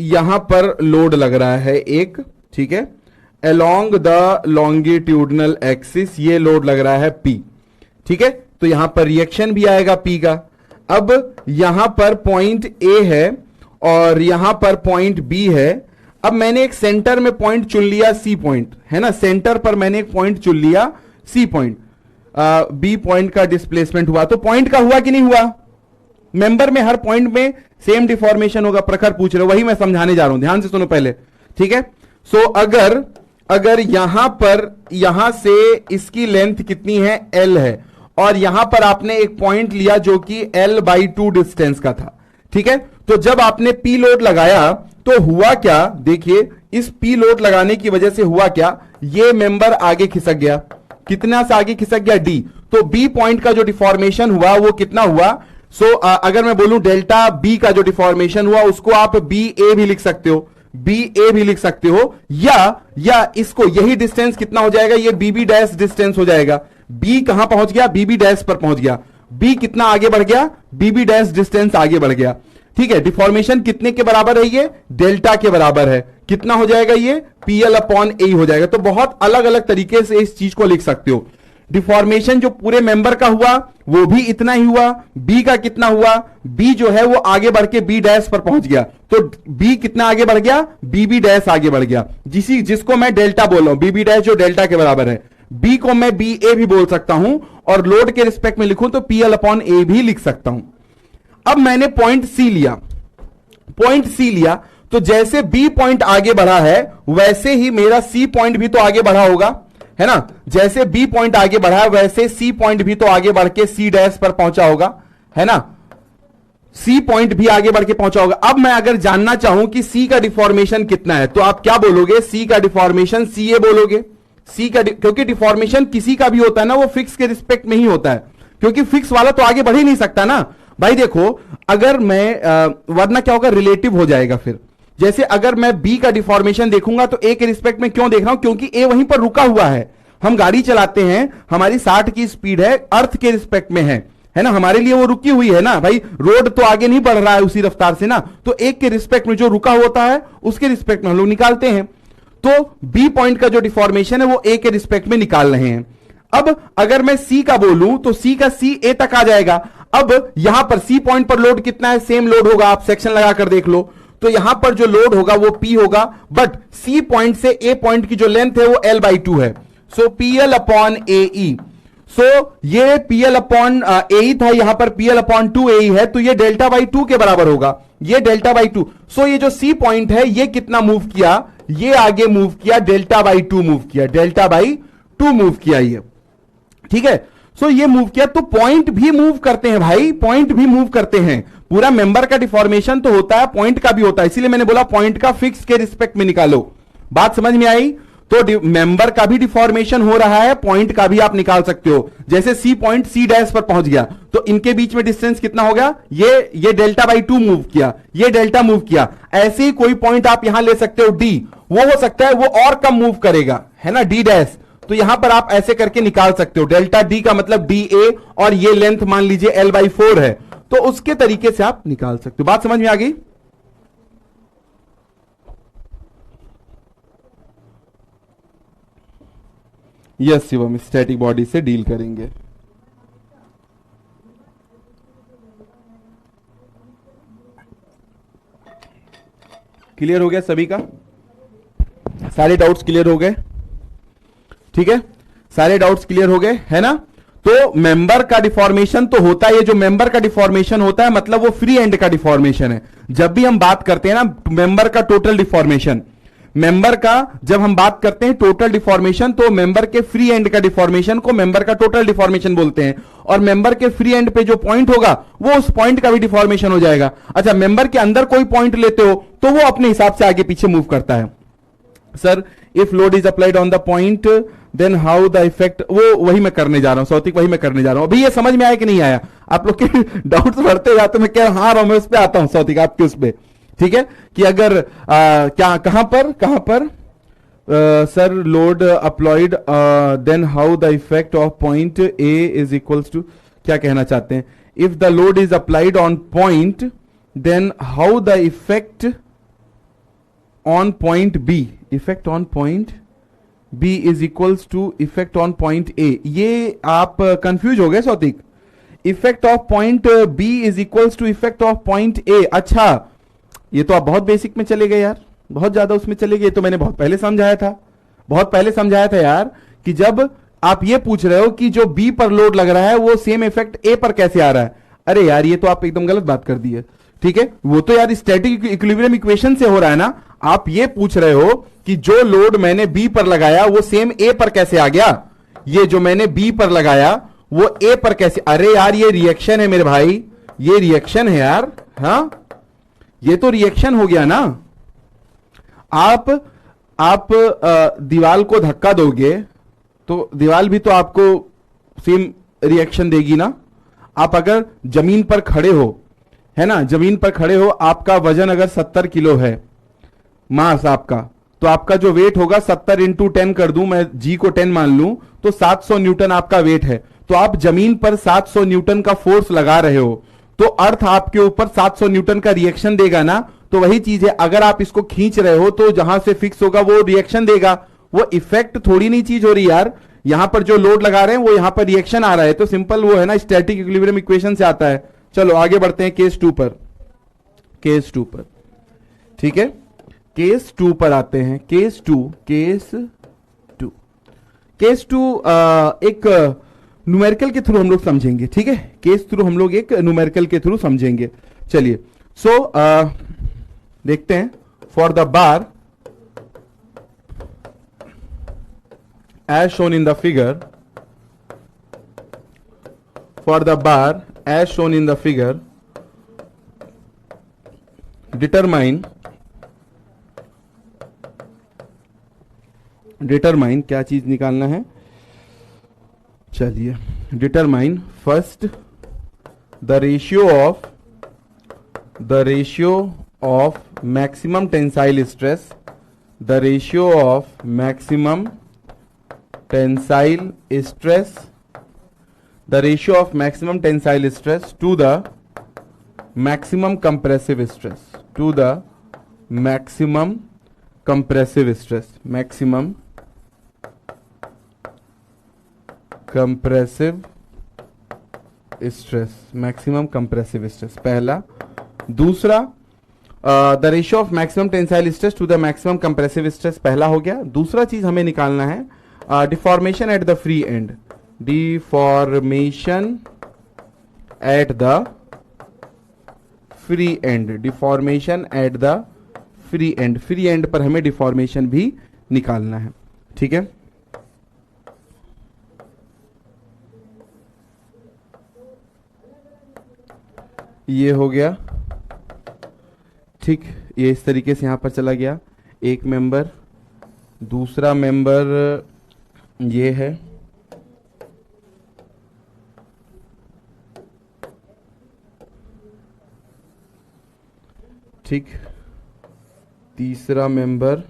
यहां पर लोड लग रहा है एक, ठीक है, अलोंग द लॉन्गिट्यूडनल एक्सिस ये लोड लग रहा है P। ठीक है, तो यहां पर रिएक्शन भी आएगा P का। अब यहां पर पॉइंट A है और यहां पर पॉइंट B है। अब मैंने एक सेंटर में पॉइंट चुन लिया C पॉइंट, है ना, सेंटर पर मैंने एक पॉइंट चुन लिया C पॉइंट। B पॉइंट का डिस्प्लेसमेंट हुआ, तो पॉइंट का हुआ कि नहीं हुआ? मेंबर में हर पॉइंट में सेम डिफॉर्मेशन होगा। प्रखर पूछ रहे हो, वही मैं समझाने जा रहा हूं, ध्यान से सुनो पहले। ठीक है, सो अगर यहां पर, यहां से इसकी लेंथ कितनी है? L है, और यहां पर आपने एक पॉइंट लिया जो कि L/2 डिस्टेंस का था। ठीक है, तो जब आपने P लोड लगाया तो हुआ क्या? देखिए, इस P लोड लगाने की वजह से हुआ क्या? ये मेंबर आगे खिसक गया। कितना से आगे खिसक गया? D। तो B पॉइंट का जो डिफॉर्मेशन हुआ वो कितना हुआ? सो अगर मैं बोलूं डेल्टा B का जो डिफॉर्मेशन हुआ उसको आप BA भी लिख सकते हो, BA भी लिख सकते हो, या इसको यही डिस्टेंस कितना हो जाएगा? ये BB डैश डिस्टेंस हो जाएगा। B कहां पहुंच गया? BB डैश पर पहुंच गया। B कितना आगे बढ़ गया? BB डैश डिस्टेंस आगे बढ़ गया। ठीक है, डिफॉर्मेशन कितने के बराबर है? ये डेल्टा के बराबर है। कितना हो जाएगा? ये PL अपॉन A हो जाएगा। तो बहुत अलग अलग तरीके से इस चीज को लिख सकते हो। डिफॉर्मेशन जो पूरे मेंबर का हुआ वो भी इतना ही हुआ। B का कितना हुआ? B जो है वो आगे बढ़ के B डैश पर पहुंच गया, तो B कितना आगे बढ़ गया? BB डैश आगे बढ़ गया, जिसको मैं डेल्टा बोल रहा हूं। BB डैश जो डेल्टा के बराबर है। B को मैं BA भी बोल सकता हूं, और लोड के रिस्पेक्ट में लिखूं तो PL अपॉन A भी लिख सकता हूं। अब मैंने पॉइंट C लिया, पॉइंट C लिया, तो जैसे B पॉइंट आगे बढ़ा है वैसे ही मेरा C पॉइंट भी तो आगे बढ़ा होगा, है ना। जैसे B पॉइंट आगे बढ़ा है वैसे C पॉइंट भी तो आगे बढ़ के C डैश पर पहुंचा होगा, है ना। C पॉइंट भी आगे बढ़ के पहुंचा होगा। अब मैं अगर जानना चाहूं कि C का डिफॉर्मेशन कितना है, तो आप क्या बोलोगे? C का डिफॉर्मेशन CA बोलोगे। C का क्योंकि डिफॉर्मेशन किसी का भी होता है ना, वो फिक्स के रिस्पेक्ट में ही होता है, क्योंकि फिक्स वाला तो आगे बढ़ ही नहीं सकता ना भाई। देखो, अगर मैं वरना क्या होगा? रिलेटिव हो जाएगा फिर। जैसे अगर मैं B का डिफॉर्मेशन देखूंगा तो A के रिस्पेक्ट में क्यों देख रहा हूं? क्योंकि A वहीं पर रुका हुआ है। हम गाड़ी चलाते हैं, हमारी 60 की स्पीड है, अर्थ के रिस्पेक्ट में है ना, हमारे लिए वो रुकी हुई है ना भाई। रोड तो आगे नहीं बढ़ रहा है उसी रफ्तार से ना, तो एक के रिस्पेक्ट में जो रुका होता है उसके रिस्पेक्ट में हम लोग निकालते हैं। तो B पॉइंट का जो डिफॉर्मेशन है वो A के रिस्पेक्ट में निकाल रहे हैं। अब अगर मैं C का बोलूं तो C का C A तक आ जाएगा। अब यहां पर C पॉइंट पर लोड कितना है? सेम लोड होगा, आप सेक्शन लगाकर देख लो। तो यहां पर जो लोड होगा वो P होगा, बट C पॉइंट से A पॉइंट की जो लेंथ है वो L/2 है। सो PL अपॉन AE। सो ये PL अपॉन AE था, यहां पर PL अपॉन 2 AE है, तो ये डेल्टा बाई 2 के बराबर होगा, ये डेल्टा बाई 2। सो ये जो C पॉइंट है ये कितना मूव किया? ये आगे मूव किया, डेल्टा बाई 2 मूव किया, डेल्टा बाई 2 मूव किया ये, ठीक है। सो ये मूव किया, तो पॉइंट भी मूव करते हैं भाई, पॉइंट भी मूव करते हैं। पूरा मेंबर का डिफॉर्मेशन तो होता है, पॉइंट का भी होता है, इसीलिए मैंने बोला पॉइंट का फिक्स के रिस्पेक्ट में निकालो। बात समझ में आई? तो मेंबर का भी डिफॉर्मेशन हो रहा है, पॉइंट का भी आप निकाल सकते हो। जैसे सी पॉइंट सी डैश पर पहुंच गया, तो इनके बीच में डिस्टेंस कितना हो गया? ये डेल्टा बाई 2 मूव किया, ये डेल्टा मूव किया। ऐसे ही कोई पॉइंट आप यहां ले सकते हो डी, वो हो सकता है वो और कम मूव करेगा, है ना, डी डैश। तो यहां पर आप ऐसे करके निकाल सकते हो, डेल्टा डी का मतलब डी ए, और ये लेंथ मान लीजिए एल बाई 4 है, तो उसके तरीके से आप निकाल सकते हो। बात समझ में आ गई? यस शिवम, स्टैटिक बॉडी से डील करेंगे। क्लियर हो गया सभी का? सारे डाउट्स क्लियर हो गए? ठीक है, सारे डाउट्स क्लियर हो गए, है ना। तो मेंबर का डिफॉर्मेशन तो होता है, ये जो मेंबर का डिफॉर्मेशन होता है मतलब वो फ्री एंड का डिफॉर्मेशन है। जब भी हम बात करते हैं ना मेंबर का टोटल डिफॉर्मेशन, मेंबर का जब हम बात करते हैं टोटल डिफॉर्मेशन, तो मेंबर के फ्री एंड का डिफॉर्मेशन को मेंबर का टोटल डिफॉर्मेशन बोलते हैं। और मेंबर के फ्री एंड पे जो पॉइंट होगा वो उस पॉइंट का भी डिफॉर्मेशन हो जाएगा। अच्छा, मेंबर के अंदर कोई पॉइंट लेते हो तो वो अपने हिसाब से आगे पीछे मूव करता है। Sir if load is applied on the point then how the effect, वो वही मैं करने जा रहा हूं सौतिक, वही मैं करने जा रहा हूं। अभी ये समझ में आया कि नहीं आया? आप लोग के डाउट्स बढ़ते जाते, मैं कह हाँ रहा हूं, मैं उस पर आता हूं सौतिक, आपके उस पर, ठीक है। कि अगर क्या कहां पर sir load applied then how the effect of point A is equals to, क्या कहना चाहते हैं? If the load is applied on point then how the effect on point B, effect on point B is equals to effect on point A. ये आप confuse हो गए Sautik? Effect of point B is equals to effect of point A. अच्छा, ये तो आप बहुत basic में चले गए यार, बहुत ज्यादा उसमें चले गए। तो मैंने बहुत पहले समझाया था यार, कि जब आप ये पूछ रहे हो कि जो बी पर लोड लग रहा है वो सेम इफेक्ट ए पर कैसे आ रहा है, अरे यार ये तो आप एकदम गलत बात कर दी है, ठीक है। वो तो यार स्टैटिक इक्विलिब्रियम इक्वेशन से हो रहा है ना। आप ये पूछ रहे हो कि जो लोड मैंने बी पर लगाया वो सेम ए पर कैसे आ गया, ये जो मैंने बी पर लगाया वो ए पर कैसे? अरे यार ये रिएक्शन है मेरे भाई, ये रिएक्शन है यार, हाँ ये तो रिएक्शन हो गया ना। आप दीवाल को धक्का दोगे तो दीवाल भी तो आपको सेम रिएक्शन देगी ना। आप अगर जमीन पर खड़े हो, है ना, जमीन पर खड़े हो, आपका वजन अगर 70 किलो है मास आपका, तो आपका जो वेट होगा 70 इंटू 10 कर दूं मैं, जी को 10 मान लूं, तो 700 न्यूटन आपका वेट है। तो आप जमीन पर 700 न्यूटन का फोर्स लगा रहे हो, तो अर्थ आपके ऊपर 700 न्यूटन का रिएक्शन देगा ना। तो वही चीज है, अगर आप इसको खींच रहे हो तो जहां से फिक्स होगा वो रिएक्शन देगा, वो इफेक्ट थोड़ी नहीं चीज हो रही यार। यहां पर जो लोड लगा रहे हैं वो यहां पर रिएक्शन आ रहा है, तो सिंपल वो है ना, स्टैटिक इक्विलिब्रियम इक्वेशन से आता है। चलो आगे बढ़ते हैं केस 2 पर, केस 2 पर, ठीक है, केस 2 पर आते हैं। केस 2 एक न्यूमेरिकल के थ्रू हम लोग समझेंगे, ठीक है। केस थ्रू हम लोग एक न्यूमेरिकल के थ्रू समझेंगे। चलिए, सो देखते हैं। For the bar as shown in the figure, for the bar as shown in the figure, determine क्या चीज निकालना है? चलिए, determine first the ratio of maximum tensile stress, the ratio of maximum tensile stress, the ratio of maximum tensile stress to the maximum compressive stress, to the maximum compressive stress, maximum compressive stress, maximum compressive stress पहला। दूसरा the ratio of maximum tensile stress to the maximum compressive stress पहला हो गया। दूसरा चीज हमें निकालना है deformation at the free end, deformation at the free end, deformation at the free end पर हमें डिफॉर्मेशन भी निकालना है। ठीक है, ये हो गया। ठीक, ये इस तरीके से यहां पर चला गया एक मेंबर। दूसरा मेंबर ये है, ठीक। तीसरा मेंबर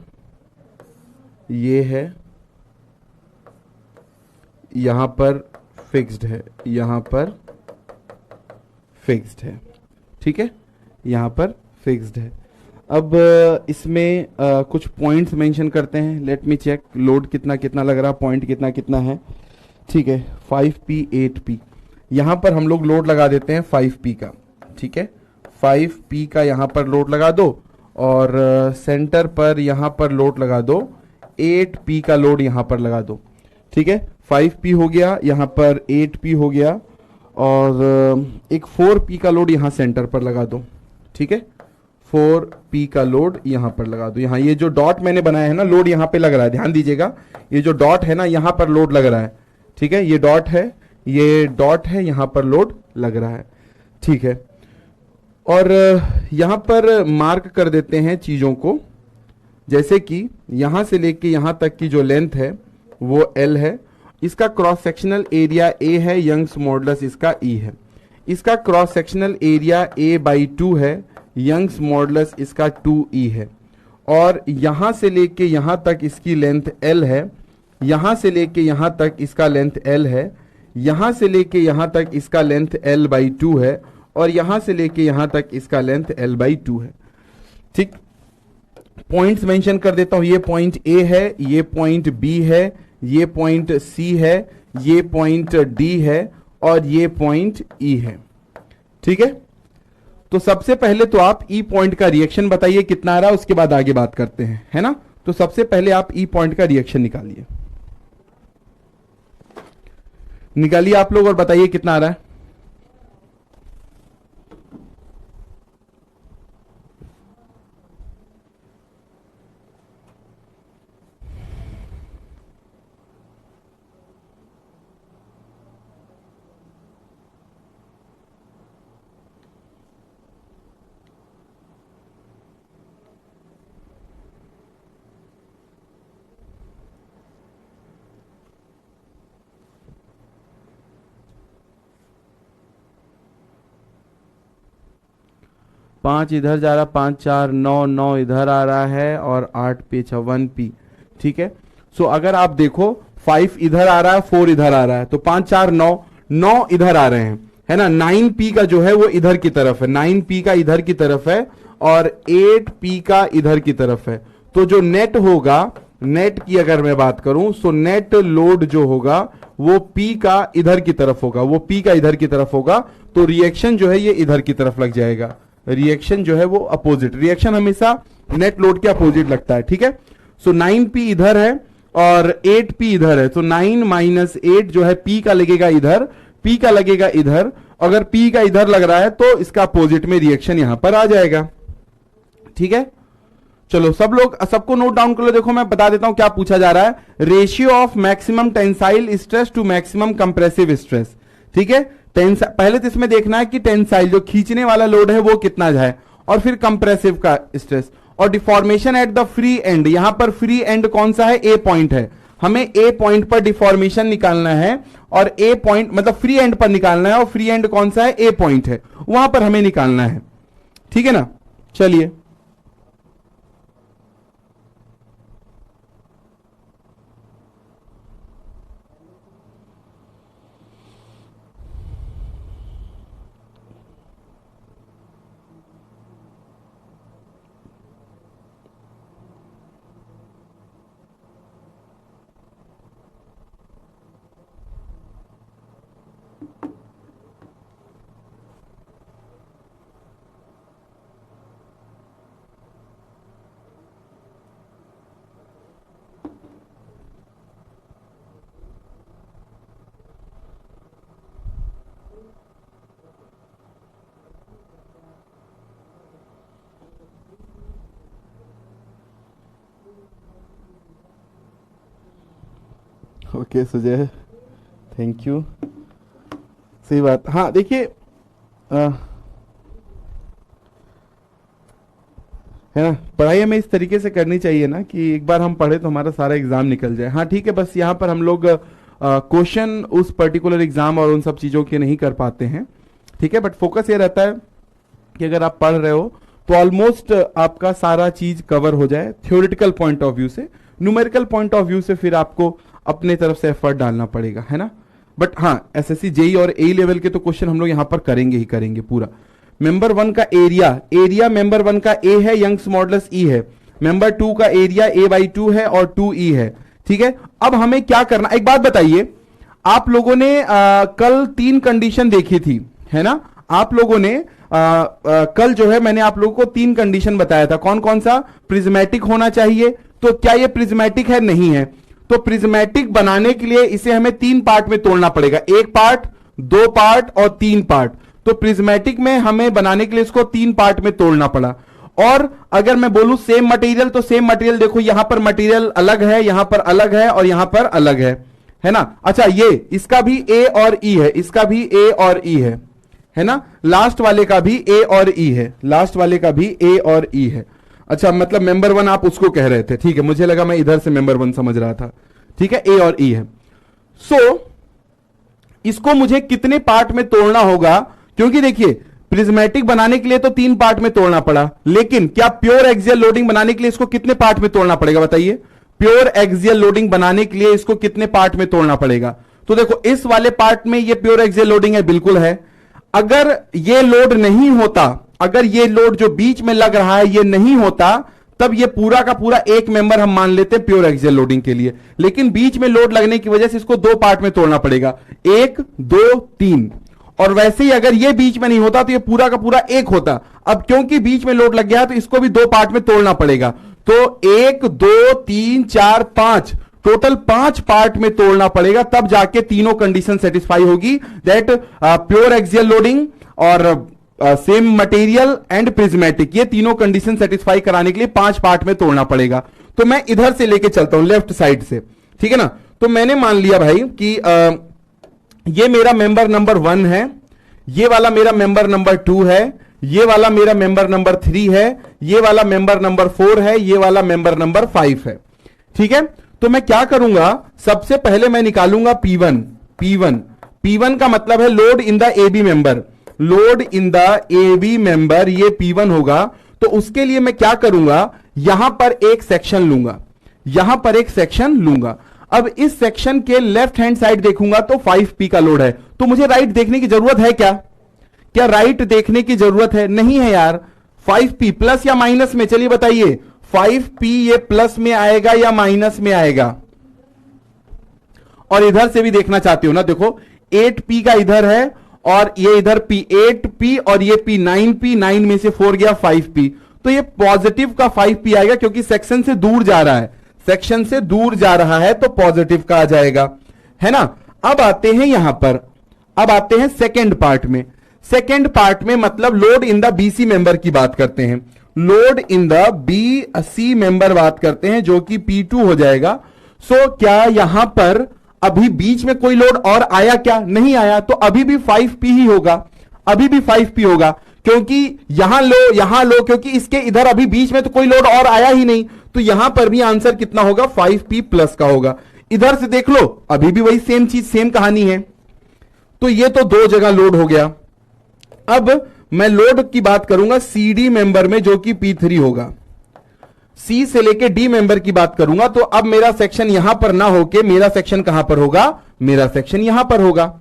ये है, यहां पर फिक्स्ड है, यहां पर फिक्स्ड है। ठीक है, यहां पर फिक्स्ड है। अब इसमें कुछ पॉइंट्स मेंशन करते हैं। लेट मी चेक लोड कितना कितना लग रहा, पॉइंट कितना कितना है। ठीक है, 5p 8p, यहां पर हम लोग लोड लगा देते हैं 5p का। ठीक है, 5p का यहां पर लोड लगा दो और सेंटर पर यहां पर लोड लगा दो 8p का लोड यहां पर लगा दो। ठीक है, 5p हो गया, यहां पर 8p हो गया और एक 4p का लोड यहां सेंटर पर लगा दो। ठीक है, 4p का लोड यहां पर लगा दो। यहां ये जो डॉट मैंने बनाया है ना, लोड यहां पे लग रहा है, ध्यान दीजिएगा। ये जो डॉट है ना, यहां पर लोड लग रहा है। ठीक है, ये डॉट है, ये डॉट है, यहां पर लोड लग रहा है। ठीक है, और यहां पर मार्क कर देते हैं चीजों को, जैसे कि यहां से लेके यहां तक की जो लेंथ है वो L है, इसका क्रॉस सेक्शनल एरिया A है, यंग्स मॉडुलस इसका E है। इसका क्रॉस सेक्शनल एरिया A/2 है, यंग्स मॉडुलस इसका 2E है। और यहां से लेके यहां तक इसकी लेंथ L है, यहां से लेके यहां तक इसका लेंथ L है, यहां से लेके यहां तक इसका लेंथ L/2 है और यहां से लेके यहां तक इसका लेंथ L/2 है। ठीक, पॉइंट्स मेंशन कर देता हूं। ये पॉइंट A है, ये पॉइंट B है, ये पॉइंट C है, ये पॉइंट D है और ये पॉइंट E है। ठीक है, तो सबसे पहले तो आप E पॉइंट का रिएक्शन बताइए कितना आ रहा है, उसके बाद आगे बात करते हैं, है ना। तो सबसे पहले आप E पॉइंट का रिएक्शन निकालिए, निकालिए आप लोग और बताइए कितना आ रहा है। पांच इधर जा रहा, 5 4 9 9 इधर आ रहा है और 8 पेच 1p। ठीक है, सो अगर आप देखो 5 इधर आ रहा है, 4 इधर आ रहा है, तो 5 4 9 9 इधर आ रहे हैं, है ना। 9p का जो है वो इधर की तरफ है, 9p का इधर की तरफ है और 8p का इधर की तरफ है। तो जो नेट होगा, नेट की अगर मैं बात करूं, सो नेट लोड जो होगा वो p का इधर की तरफ होगा, वो p का इधर की तरफ होगा। तो रिएक्शन जो है ये इधर की तरफ लग जाएगा, रिएक्शन जो है वो अपोजिट, रिएक्शन हमेशा नेट लोड के अपोजिट लगता है। ठीक है, सो 9p इधर है और 8p इधर है, तो 9 माइनस 8 जो है p का लगेगा इधर, p का लगेगा इधर। अगर p का इधर लग रहा है तो इसका अपोजिट में रिएक्शन यहां पर आ जाएगा। ठीक है, चलो सब लोग सबको नोट डाउन कर लो। देखो मैं बता देता हूं क्या पूछा जा रहा है, ratio of maximum tensile stress to maximum compressive stress. ठीक है, पहले तो इसमें देखना है कि टेंसाइल जो खींचने वाला लोड है वो कितना है, और फिर कंप्रेसिव का स्ट्रेस और deformation at the free and. यहां पर फ्री एंड कौन सा है, ए पॉइंट है, हमें ए पॉइंट पर डिफॉर्मेशन निकालना है और ए पॉइंट मतलब फ्री एंड पर निकालना है, और फ्री एंड कौन सा है, ए पॉइंट है, वहां पर हमें निकालना है। ठीक है ना, चलिए ओके सुजय, थैंक यू। सही बात। हाँ देखिए, है ना, पढ़ाई हमें इस तरीके से करनी चाहिए ना कि एक बार हम पढ़े तो हमारा सारा एग्जाम निकल जाए। हाँ ठीक है, बस यहाँ पर हम लोग क्वेश्चन उस पर्टिकुलर एग्जाम और उन सब चीजों के नहीं कर पाते हैं, ठीक है, बट फोकस ये रहता है कि अगर आप पढ़ रहे हो तो ऑलमोस्ट आपका सारा चीज कवर हो जाए थ्योरेटिकल पॉइंट ऑफ व्यू से। न्यूमेरिकल पॉइंट ऑफ व्यू से फिर आपको अपने तरफ से एफर्ट डालना पड़ेगा, है ना। बट हाँ, एसएससी जेई और ए लेवल के तो क्वेश्चन हम लोग यहां पर करेंगे ही करेंगे पूरा। मेंबर 1 का एरिया मेंबर 1 का ए है, यंग्स मॉडुलस ई है। मेंबर 2 का एरिया a/2 है और 2e है, ठीक है। अब हमें क्या करना, एक बात बताइए, आप लोगों ने कल 3 कंडीशन देखी थी, है ना। आप लोगों ने कल जो है मैंने आप लोगों को 3 कंडीशन बताया था। कौन कौन सा? प्रिज्मेटिक होना चाहिए। तो क्या ये प्रिज्मेटिक है? नहीं है। तो प्रिज्मेटिक बनाने के लिए इसे हमें 3 पार्ट में तोड़ना पड़ेगा, 1 पार्ट, 2 पार्ट और 3 पार्ट। तो प्रिज्मेटिक में हमें बनाने के लिए इसको 3 पार्ट में तोड़ना पड़ा। और अगर मैं बोलूं सेम मटेरियल, तो सेम मटेरियल देखो, यहां पर मटेरियल अलग है, यहां पर अलग है और यहां पर अलग है ना। अच्छा, ये इसका भी ए और ई है, इसका भी ए और ई है ना। लास्ट वाले का भी ए और ई है, लास्ट वाले का भी ए और ई है। अच्छा, मतलब मेंबर 1 आप उसको कह रहे थे, ठीक है, मुझे लगा मैं इधर से मेंबर 1 समझ रहा था, ठीक है, ए और ई है। सो इसको मुझे कितने पार्ट में तोड़ना होगा? क्योंकि देखिए, प्रिज्मेटिक बनाने के लिए तो 3 पार्ट में तोड़ना पड़ा, लेकिन क्या प्योर एक्सियल लोडिंग बनाने के लिए इसको कितने पार्ट में तोड़ना पड़ेगा बताइए? प्योर एक्सियल लोडिंग बनाने के लिए इसको कितने पार्ट में तोड़ना पड़ेगा? तो देखो, इस वाले पार्ट में ये प्योर एक्सियल लोडिंग है, बिल्कुल है। अगर ये लोड नहीं होता, अगर ये लोड जो बीच में लग रहा है ये नहीं होता, तब ये पूरा का पूरा एक मेंबर हम मान लेते हैं प्योर एक्सियल लोडिंग के लिए। लेकिन बीच में लोड लगने की वजह से इसको 2 पार्ट में तोड़ना पड़ेगा, 1 2 3। और वैसे ही अगर ये बीच में नहीं होता तो ये पूरा का पूरा 1 होता। अब क्योंकि बीच में लोड लग गया है तो इसको भी 2 पार्ट में तोड़ना पड़ेगा। तो 1 2 3 4 5, टोटल 5 पार्ट में तोड़ना पड़ेगा, तब जाके तीनों कंडीशन सेटिस्फाई होगी। दैट प्योर एक्सियल लोडिंग और सेम मटेरियल एंड प्रिज्मेटिक, ये तीनों कंडीशन सेटिस्फाई कराने के लिए 5 पार्ट में तोड़ना पड़ेगा। तो मैं इधर से लेके चलता हूं, लेफ्ट साइड से, ठीक है ना। तो मैंने मान लिया भाई कि ये मेरा मेंबर नंबर 1 है, ये वाला मेरा मेंबर नंबर 2 है, ये वाला मेरा मेंबर नंबर 3 है, ये वाला मेंबर नंबर 4 है, ये वाला मेंबर नंबर 5 है, ठीक है। तो मैं क्या करूंगा, सबसे पहले मैं निकालूंगा P1 का मतलब है load in the A B member, load in the A B member, ये P1 होगा। तो उसके लिए मैं क्या करूंगा, यहां पर एक सेक्शन लूंगा, यहां पर एक सेक्शन लूंगा। अब इस सेक्शन के लेफ्ट हैंड साइड देखूंगा तो 5P का लोड है। तो मुझे राइट देखने की जरूरत है क्या? क्या राइट देखने की जरूरत है? नहीं है यार। 5P प्लस या माइनस में, चलिए बताइए, 5P ये प्लस में आएगा या माइनस में आएगा? और इधर से भी देखना चाहते हो ना, देखो 8P का इधर है और ये इधर P, 8P और ये P, 9P, 9 में से 4 गया 5P। तो ये पॉजिटिव का 5P आएगा, क्योंकि सेक्शन से दूर जा रहा है, सेक्शन से दूर जा रहा है तो पॉजिटिव का आ जाएगा, है ना। अब आते हैं यहां पर, अब आते हैं सेकेंड पार्ट में। सेकेंड पार्ट में मतलब load in the BC member की बात करते हैं, load in the BC member बात करते हैं, जो कि P2 हो जाएगा। सो क्या यहां पर अभी बीच में कोई लोड और आया क्या? नहीं आया। तो अभी भी 5P ही होगा, अभी भी 5P होगा, क्योंकि यहां लो, क्योंकि इसके इधर अभी बीच में तो कोई लोड और आया ही नहीं। तो यहां पर भी आंसर कितना होगा? 5P प्लस का होगा। इधर से देख लो, अभी भी वही सेम चीज, सेम कहानी है। तो ये तो 2 जगह लोड हो गया। अब मैं लोड की बात करूंगा CD मेंबर में, जो कि P3 होगा। C से लेके D मेंबर की बात करूंगा, तो अब मेरा सेक्शन यहां पर ना होके मेरा सेक्शन कहां पर होगा? मेरा सेक्शन यहां पर होगा,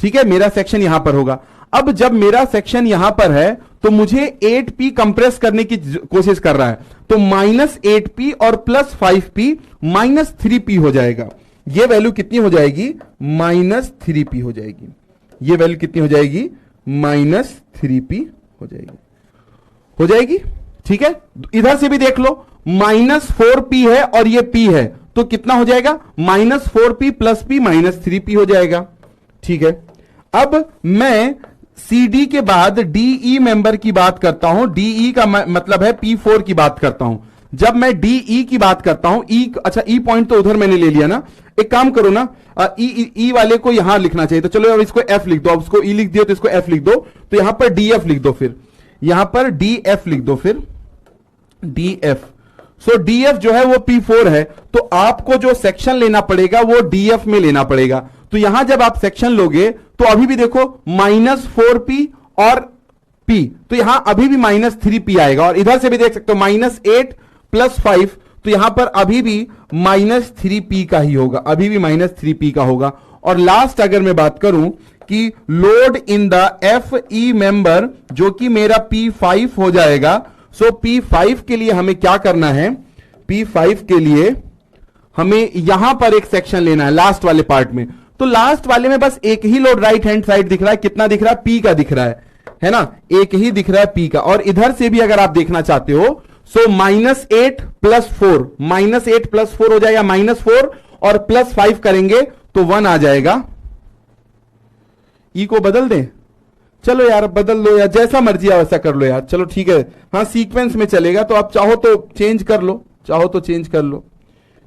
ठीक है, मेरा सेक्शन यहां पर होगा। अब जब मेरा सेक्शन यहां पर है तो मुझे 8P कंप्रेस करने की कोशिश कर रहा है, तो -8P और +5P -3P हो जाएगा। ये वैल्यू कितनी हो जाएगी? -3P हो जाएगी। ये वैल्यू कितनी हो जाएगी? -3P हो जाएगी, हो जाएगी, ठीक है। इधर से भी देख लो, -4P है और ये P है, तो कितना हो जाएगा? -4P + P -3P हो जाएगा, ठीक है। अब मैं CD के बाद DE मेंबर की बात करता हूं, DE का मतलब है P4 की बात करता हूं। जब मैं डी ई की बात करता हूं, ई, अच्छा ई पॉइंट तो उधर मैंने ले लिया ना, एक काम करो ना, ई वाले को यहां लिखना चाहिए, तो चलो अब इसको एफ लिख दो, अब इसको ई लिख दियो तो इसको एफ लिख दो, तो यहां पर डी एफ लिख दो, फिर यहां पर डी एफ लिख दो, फिर डी एफ। सो डी एफ जो है वो P4 है, तो आपको जो सेक्शन लेना पड़ेगा वो डी एफ में लेना पड़ेगा। तो यहां जब आप सेक्शन लोगे तो अभी भी देखो -4P और P, तो यहां अभी भी -3P आएगा, और इधर से भी देख सकते हो -8 + 5, तो यहां पर अभी भी -3P का ही होगा, अभी भी -3P का होगा। और लास्ट अगर मैं बात करूं कि load in the F E member, जो कि मेरा P5 हो जाएगा। सो P5 के लिए हमें क्या करना है, P5 के लिए हमें यहां पर एक सेक्शन लेना है लास्ट वाले पार्ट में। तो लास्ट वाले में बस एक ही लोड राइट हैंड साइड दिख रहा है, कितना दिख रहा है, P का दिख रहा है ना, एक ही दिख रहा है P का। और इधर से भी अगर आप देखना चाहते हो, सो -8 + 4, -8 + 4 हो जाएगा -4, और +5 करेंगे तो 1 आ जाएगा। ई को बदल दें, चलो यार बदल लो यार, जैसा मर्जी है वैसा कर लो यार, चलो ठीक है, हाँ सीक्वेंस में चलेगा, तो आप चाहो तो चेंज कर लो, चाहो तो चेंज कर लो,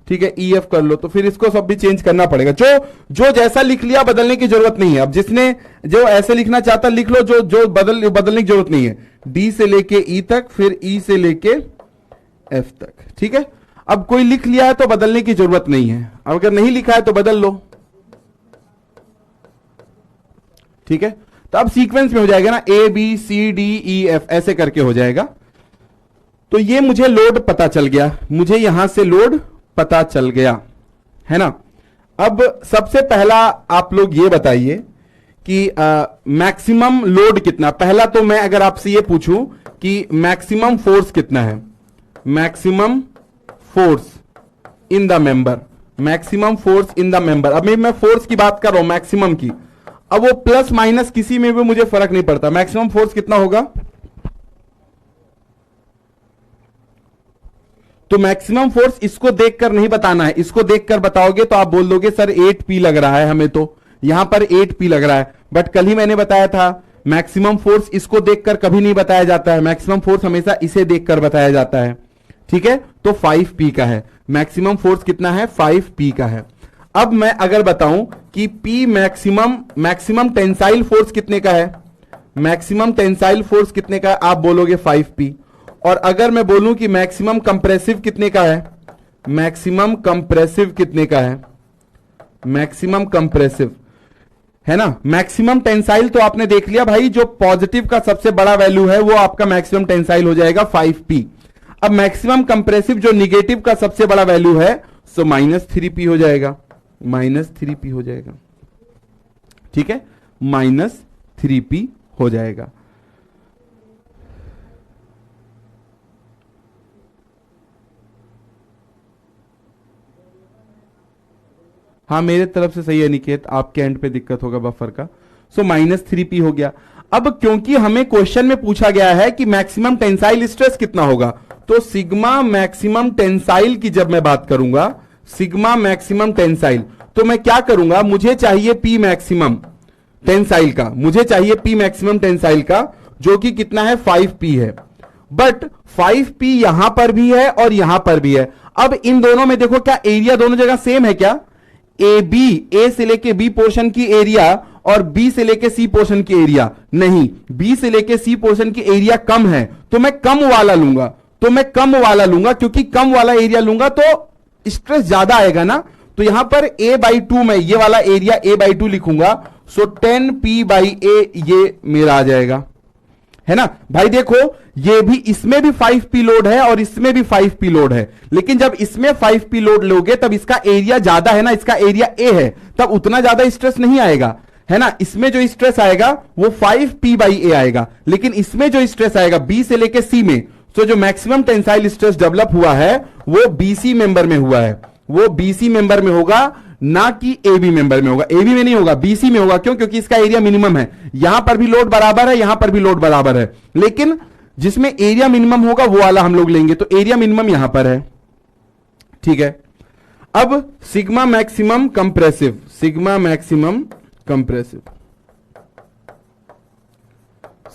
ठीक है, ई एफ कर लो, तो फिर इसको सब भी चेंज करना पड़ेगा। जो जैसा लिख लिया बदलने की जरूरत नहीं है, अब जिसने जो ऐसे लिखना चाहता लिख लो, जो बदलने की जरूरत नहीं है, डी से लेके ई तक, फिर ई से लेके एफ तक, ठीक है। अब कोई लिख लिया है तो बदलने की जरूरत नहीं है, अगर नहीं लिखा है तो बदल लो, ठीक है। तो अब सीक्वेंस में हो जाएगा ना, A B C D E F ऐसे करके हो जाएगा। तो ये मुझे लोड पता चल गया, मुझे यहां से लोड पता चल गया, है ना। अब सबसे पहला आप लोग ये बताइए कि मैक्सिमम लोड कितना। पहला तो मैं अगर आपसे ये पूछूं कि मैक्सिमम फोर्स कितना है, maximum force in the member, maximum force in the member. अब मैं फोर्स की बात कर रहा हूं मैक्सिमम की, अब वो प्लस माइनस किसी में भी मुझे फर्क नहीं पड़ता, मैक्सिमम फोर्स कितना होगा। तो मैक्सिमम फोर्स इसको देखकर नहीं बताना है, इसको देखकर बताओगे तो आप बोल दोगे सर 8P लग रहा है हमें, तो यहां पर 8P लग रहा है, बट कल ही मैंने बताया था मैक्सिमम फोर्स इसको देखकर कभी नहीं बताया जाता है, मैक्सिमम फोर्स हमेशा इसे देखकर बताया जाता है, ठीक है। तो 5P का है, मैक्सिमम फोर्स कितना है, 5P का है। अब मैं अगर बताऊं कि P मैक्सिमम टेंसाइल फोर्स कितने का है, मैक्सिमम टेंसाइल फोर्स कितने का है, आप बोलोगे 5P। और अगर मैं बोलूं कि मैक्सिमम कंप्रेसिव कितने का है, मैक्सिमम कंप्रेसिव कितने का है, मैक्सिमम कंप्रेसिव है ना। मैक्सिमम टेंसाइल तो आपने देख लिया भाई, जो पॉजिटिव का सबसे बड़ा वैल्यू है वो आपका मैक्सिमम टेंसाइल हो जाएगा 5P। अब मैक्सिमम कंप्रेसिव जो निगेटिव का सबसे बड़ा वैल्यू है, सो -3P हो जाएगा, -3P हो जाएगा, ठीक है, -3P हो जाएगा। हाँ मेरे तरफ से सही है निकेत, आपके एंड पे दिक्कत होगा बफर का। सो -3P हो गया। अब क्योंकि हमें क्वेश्चन में पूछा गया है कि मैक्सिमम टेंसाइल स्ट्रेस कितना होगा, तो सिग्मा मैक्सिमम टेंसाइल की जब मैं बात करूंगा, सिग्मा मैक्सिमम टेंसाइल, तो मैं क्या करूंगा, मुझे चाहिए P मैक्सिमम टेंसाइल का, मुझे चाहिए P मैक्सिमम टेंसाइल का, जो कि कितना है 5P है, बट 5P यहां पर भी है और यहां पर भी है। अब इन दोनों में देखो क्या एरिया दोनों जगह सेम है क्या, ए से लेके बी पोर्शन की एरिया और बी से लेके सी पोर्शन की एरिया नहीं, बी से लेके सी पोर्शन की एरिया कम है, तो मैं कम वाला लूंगा, तो मैं कम वाला लूंगा, क्योंकि कम वाला एरिया लूंगा तो स्ट्रेस ज्यादा आएगा ना। तो यहां पर A/2 में ये वाला एरिया A/2 लिखूंगा, सो 10P/A ये मेरा आ जाएगा, है ना भाई। देखो ये भी, इसमें भी 5P लोड है और इसमें भी 5P लोड है, लेकिन जब इसमें 5P लोड लोगे तब इसका एरिया ज्यादा है ना, इसका एरिया A है, तब उतना ज्यादा स्ट्रेस नहीं आएगा, है ना। इसमें जो स्ट्रेस आएगा वो 5P/A आएगा, लेकिन इसमें जो स्ट्रेस आएगा B से लेके C में, तो जो मैक्सिमम टेंसाइल स्ट्रेस डेवलप हुआ है वो BC मेंबर में हुआ है, वो BC मेंबर में होगा, ना कि AB मेंबर में होगा। AB में नहीं होगा, BC में होगा। क्यों? क्योंकि इसका एरिया मिनिमम है, यहां पर भी लोड बराबर है, यहां पर भी लोड बराबर है, लेकिन जिसमें एरिया मिनिमम होगा वो वाला हम लोग लेंगे, तो एरिया मिनिमम यहां पर है, ठीक है। अब sigma maximum compressive, sigma maximum compressive,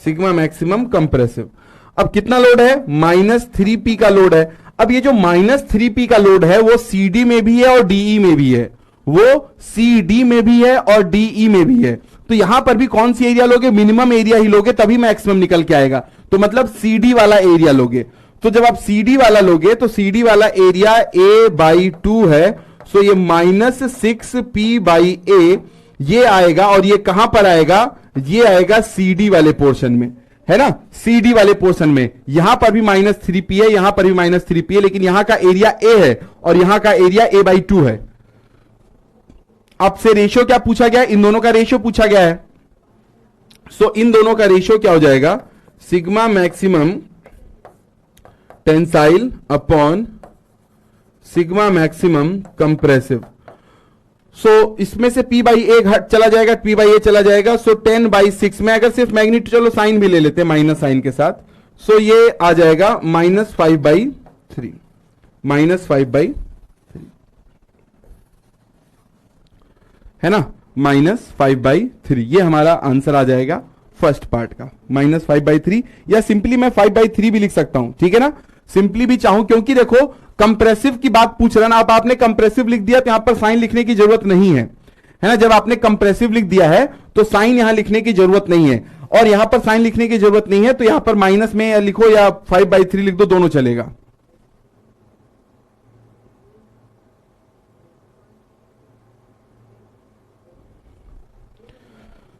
sigma maximum compressive, अब कितना लोड है, -3P का लोड है। अब ये जो -3p का लोड है वो CD में भी है और DE में भी है, वो CD में भी है और DE में भी है। तो यहां पर भी कौन सी एरिया लोगे? मिनिमम एरिया ही लोगे, तभी मैक्सिमम निकल के आएगा। तो मतलब CD वाला एरिया लोगे। तो जब आप CD वाला लोगे तो CD वाला एरिया A/2 है, सो ये -6p/A ये आएगा, और ये कहां पर आएगा? ये आएगा CD वाले पोर्शन में, है ना, CD वाले पोर्शन में। यहां पर भी -3p है, यहां पर भी -3p है, लेकिन यहां का एरिया A है और यहां का एरिया A/2 है। आपसे रेशियो क्या पूछा गया है? इन दोनों का रेशियो पूछा गया है। सो इन दोनों का रेशियो क्या हो जाएगा? Sigma maximum tensile upon sigma maximum compressive. So इसमें से p/a चला जाएगा, p/a चला जाएगा। सो 10/6 में अगर सिर्फ मैग्नीट्यूड, चलो साइन भी ले लेते हैं माइनस साइन के साथ। सो ये आ जाएगा -5/3, -5/3 है ना, -5/3। ये हमारा आंसर आ जाएगा फर्स्ट पार्ट का, -5/3, या सिंपली मैं 5/3 भी लिख सकता हूं, ठीक है ना, सिंपली भी चाहूं, क्योंकि देखो कंप्रेसिव की बात पूछ रहा ना। अब आपने कंप्रेसिव लिख दिया तो यहां पर साइन लिखने की जरूरत नहीं है ना। जब आपने कंप्रेसिव लिख दिया है तो साइन यहां लिखने की जरूरत नहीं है, और यहां पर साइन लिखने की जरूरत नहीं है, तो यहां पर माइनस में लिखो या 5/3 लिख दो, दोनों चलेगा।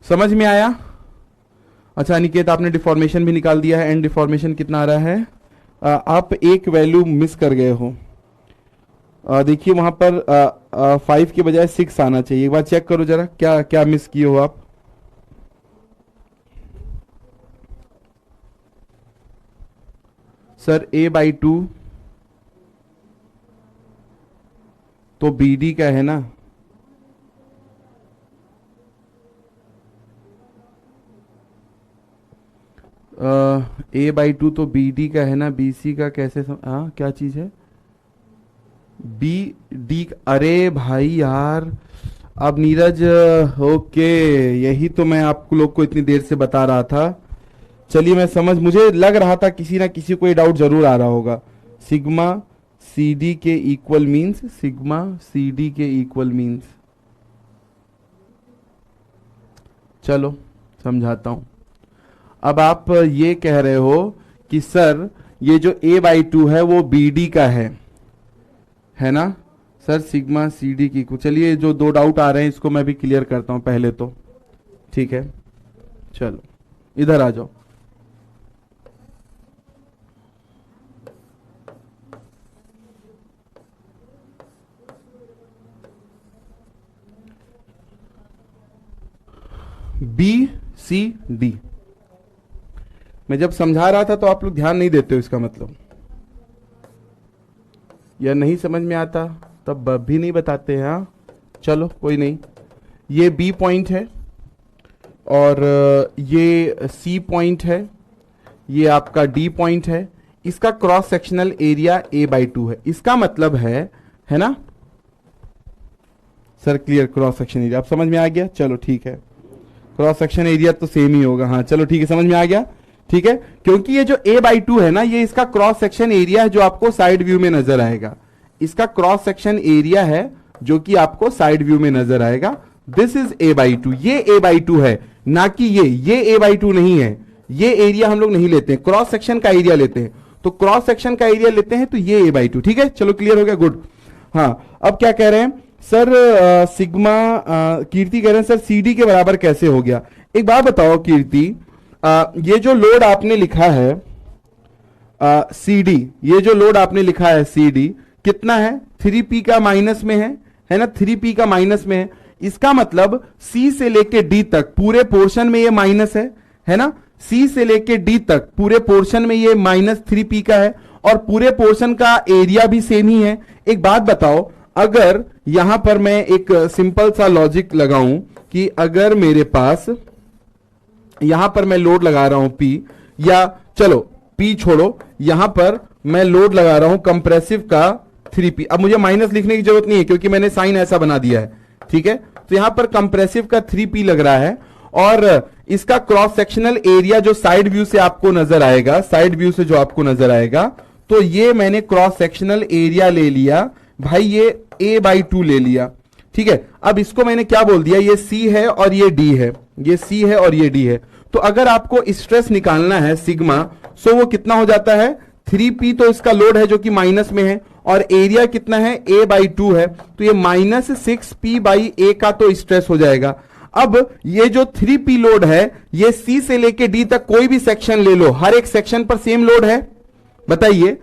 समझ में आया? अच्छा अनिकेत, आपने डिफॉर्मेशन भी निकाल दिया है। एंड डिफॉर्मेशन कितना आ रहा है? आप एक वैल्यू मिस कर गए हो। देखिए वहां पर 5 के बजाय 6 आना चाहिए। एक बार चेक करो जरा, क्या क्या मिस किए हो आप। सर A/2 तो BD का है ना, A/2 तो BD का है ना, BC का कैसे क्या चीज है BD? अरे भाई यार, अब नीरज, ओके, यही तो मैं आप लोग को इतनी देर से बता रहा था। चलिए मैं मुझे लग रहा था किसी ना किसी को ये डाउट जरूर आ रहा होगा। सिग्मा CD के इक्वल मीन्स, सिग्मा CD के इक्वल मीन्स, चलो समझाता हूं। अब आप ये कह रहे हो कि सर ये जो A/2 है वो BD का है ना सर, सिग्मा CD की। चलिए जो दो डाउट आ रहे हैं इसको मैं भी क्लियर करता हूं पहले तो, ठीक है। चलो इधर आ जाओ। BCD मैं जब समझा रहा था तो आप लोग ध्यान नहीं देते हो, इसका मतलब, या नहीं समझ में आता तब भी नहीं बताते हैं। हाँ चलो कोई नहीं। ये B पॉइंट है और ये C पॉइंट है, ये आपका D पॉइंट है। इसका क्रॉस सेक्शनल एरिया A/2 है। इसका मतलब है ना sir, clear cross section area, आप समझ में आ गया? चलो ठीक है, क्रॉस सेक्शन एरिया तो सेम ही होगा। हाँ चलो ठीक है, समझ में आ गया, ठीक है। क्योंकि ये जो A/2 है ना, ये इसका क्रॉस सेक्शन एरिया है जो आपको साइड व्यू में नजर आएगा। इसका क्रॉस सेक्शन एरिया है जो कि आपको साइड व्यू में नजर आएगा। दिस इज A/2, ये A/2 है, ना कि ये A/2 नहीं है। ये एरिया हम लोग नहीं लेते हैं, क्रॉस सेक्शन का एरिया लेते हैं। तो क्रॉस सेक्शन का एरिया लेते हैं तो ये A/2, ठीक है। चलो क्लियर हो गया, गुड। हाँ अब क्या कह रहे हैं सर, सिग्मा, कीर्ति कह रहे हैं सर CD के बराबर कैसे हो गया। एक बात बताओ कीर्ति, ये जो लोड आपने लिखा है CD, ये जो लोड आपने लिखा है CD कितना है? 3p का माइनस में है ना, 3p का माइनस में है। इसका मतलब C से लेके D तक पूरे पोर्शन में ये माइनस है ना, C से लेके D तक पूरे पोर्शन में ये -3p का है, और पूरे पोर्शन का एरिया भी सेम ही है। एक बात बताओ, अगर यहां पर मैं एक सिंपल सा लॉजिक लगाऊं कि अगर मेरे पास यहां पर मैं लोड लगा रहा हूं P, या चलो P छोड़ो, यहां पर मैं लोड लगा रहा हूं कंप्रेसिव का 3p। अब मुझे माइनस लिखने की जरूरत नहीं है क्योंकि मैंने साइन ऐसा बना दिया है, ठीक है। तो यहां पर कंप्रेसिव का 3p लग रहा है, और इसका क्रॉस सेक्शनल एरिया जो साइड व्यू से आपको नजर आएगा, साइड व्यू से जो आपको नजर आएगा, तो ये मैंने क्रॉस सेक्शनल एरिया ले लिया भाई, ये a/2 ले लिया। ठीक है, अब इसको मैंने क्या बोल दिया, ये C है और ये D है, ये C है और ये D है। तो अगर आपको स्ट्रेस निकालना है सिग्मा, सो वो कितना हो जाता है 3p, तो इसका लोड है जो कि माइनस में है, और एरिया कितना है a/2 है, तो ये -6p/a का तो स्ट्रेस हो जाएगा। अब ये जो 3p लोड है, ये C से लेके D तक कोई भी सेक्शन ले लो, हर एक सेक्शन पर सेम लोड है, बताइए।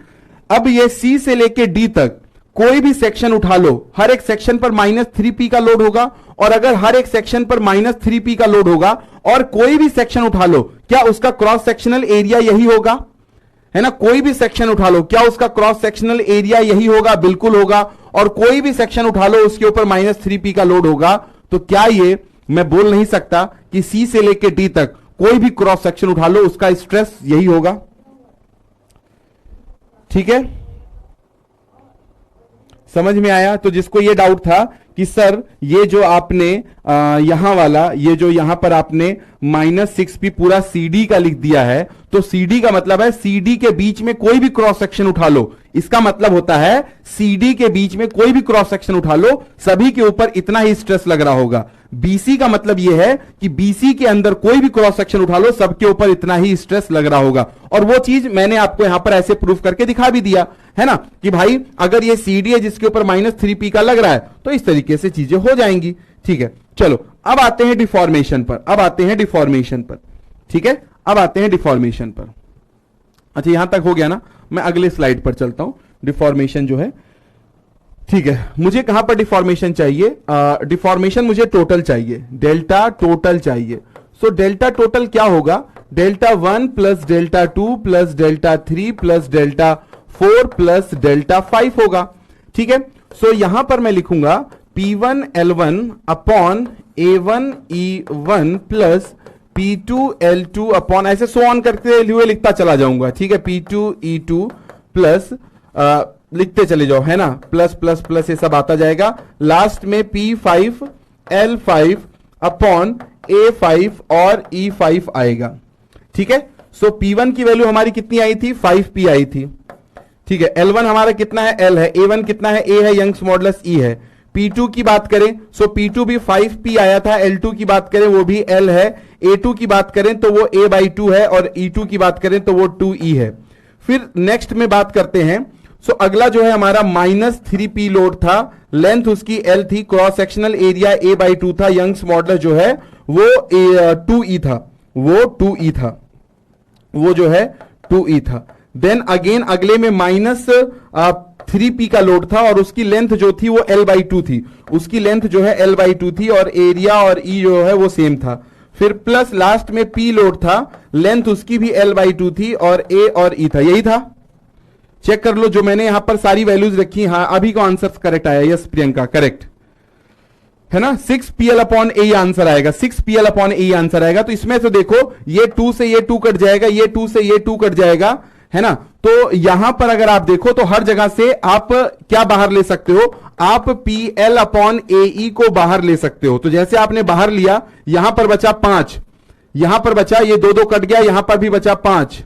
अब ये C से लेके D तक कोई भी सेक्शन उठा लो, हर एक सेक्शन पर -3p का लोड होगा, और अगर हर एक सेक्शन पर -3p का लोड होगा और कोई भी सेक्शन उठा लो, क्या उसका क्रॉस सेक्शनल एरिया यही होगा, है ना? कोई भी सेक्शन उठा लो, क्या उसका क्रॉस सेक्शनल एरिया यही होगा? बिल्कुल होगा। और कोई भी सेक्शन उठा लो, उसके ऊपर -3p का लोड होगा। तो क्या ये मैं बोल नहीं सकता कि C से लेके D तक कोई भी क्रॉस सेक्शन उठा लो, उसका स्ट्रेस यही होगा? ठीक है, समझ में आया? तो जिसको ये डाउट था कि सर ये जो आपने यहां वाला, ये जो यहां पर आपने -6p पूरा CD का लिख दिया है, तो CD का मतलब है CD के बीच में कोई भी क्रॉस सेक्शन उठा लो, इसका मतलब होता है CD के बीच में कोई भी क्रॉस सेक्शन उठा लो, सभी के ऊपर इतना ही स्ट्रेस लग रहा होगा। BC का मतलब यह है कि BC के अंदर कोई भी क्रॉस सेक्शन उठा लो, सबके ऊपर इतना ही स्ट्रेस लग रहा होगा। और वो चीज मैंने आपको यहां पर ऐसे प्रूफ करके दिखा भी दिया है ना, कि भाई अगर ये CD है जिसके ऊपर -3p का लग रहा है, तो इस तरीके से चीजें हो जाएंगी। ठीक है, चलो अब आते हैं डिफॉर्मेशन पर, अब आते हैं डिफॉर्मेशन पर। ठीक है, अब आते हैं डिफॉर्मेशन पर। अच्छा, यहां तक हो गया ना, मैं अगले स्लाइड पर चलता हूं। डिफॉर्मेशन जो है, ठीक है, मुझे कहां पर डिफॉर्मेशन चाहिए? डिफॉर्मेशन मुझे टोटल चाहिए, डेल्टा टोटल चाहिए। सो डेल्टा टोटल क्या होगा? Δ1 प्लस Δ2 प्लस Δ3 प्लस Δ4 प्लस Δ5 होगा। ठीक है, सो यहां पर मैं लिखूंगा P1 L1 upon A1 E1 plus P2 L2 upon, ऐसे सो ऑन करते हुए लिखता चला जाऊंगा। ठीक है, P2 E2 प्लस लिखते चले जाओ, है ना, प्लस प्लस प्लस ये सब आता जाएगा। लास्ट में P5 L5 अपॉन A5 और E5 आएगा। ठीक है, सो P1 की वैल्यू हमारी कितनी आई थी? 5p आई थी। ठीक है, L1 हमारा कितना है? L है। A1 कितना है? A है। यंग्स मॉडुलस E है। P2 की बात करें, सो P2 भी 5p आया था। L2 की बात करें, वो भी L है। A2 की बात करें तो वो A/2 है, और E2 की बात करें तो वो 2E है। फिर नेक्स्ट में बात करते हैं, सो अगला जो है हमारा -3p लोड था, लेंथ उसकी L थी, क्रॉस सेक्शनल एरिया A/2 था, यंग्स मॉडुलस जो है वो 2E था, वो 2E था, वो जो है 2E था। देन अगेन अगले में -3p का लोड था, और उसकी लेंथ जो थी वो L/2 थी, उसकी लेंथ जो है L/2 थी, और एरिया और E जो है वो सेम था। फिर प्लस लास्ट में p लोड था, लेंथ उसकी भी L/2 थी, और A और E था। यही था, चेक कर लो जो मैंने यहां पर सारी वैल्यूज रखी। हाँ, अभी का आंसर करेक्ट आया। यस प्रियंका, करेक्ट है ना, 6pl अपॉन ए आंसर आएगा, 6pl अपॉन ए आंसर आएगा। तो इसमें से देखो, ये 2 से ये 2 कट जाएगा, ये 2 से ये 2 कट जाएगा, है ना। तो यहां पर अगर आप देखो तो हर जगह से आप क्या बाहर ले सकते हो? आप pl अपॉन ए को बाहर ले सकते हो। तो जैसे आपने बाहर लिया, यहां पर बचा 5, यहां पर बचा, ये 2 2 कट गया, यहां पर भी बचा 5।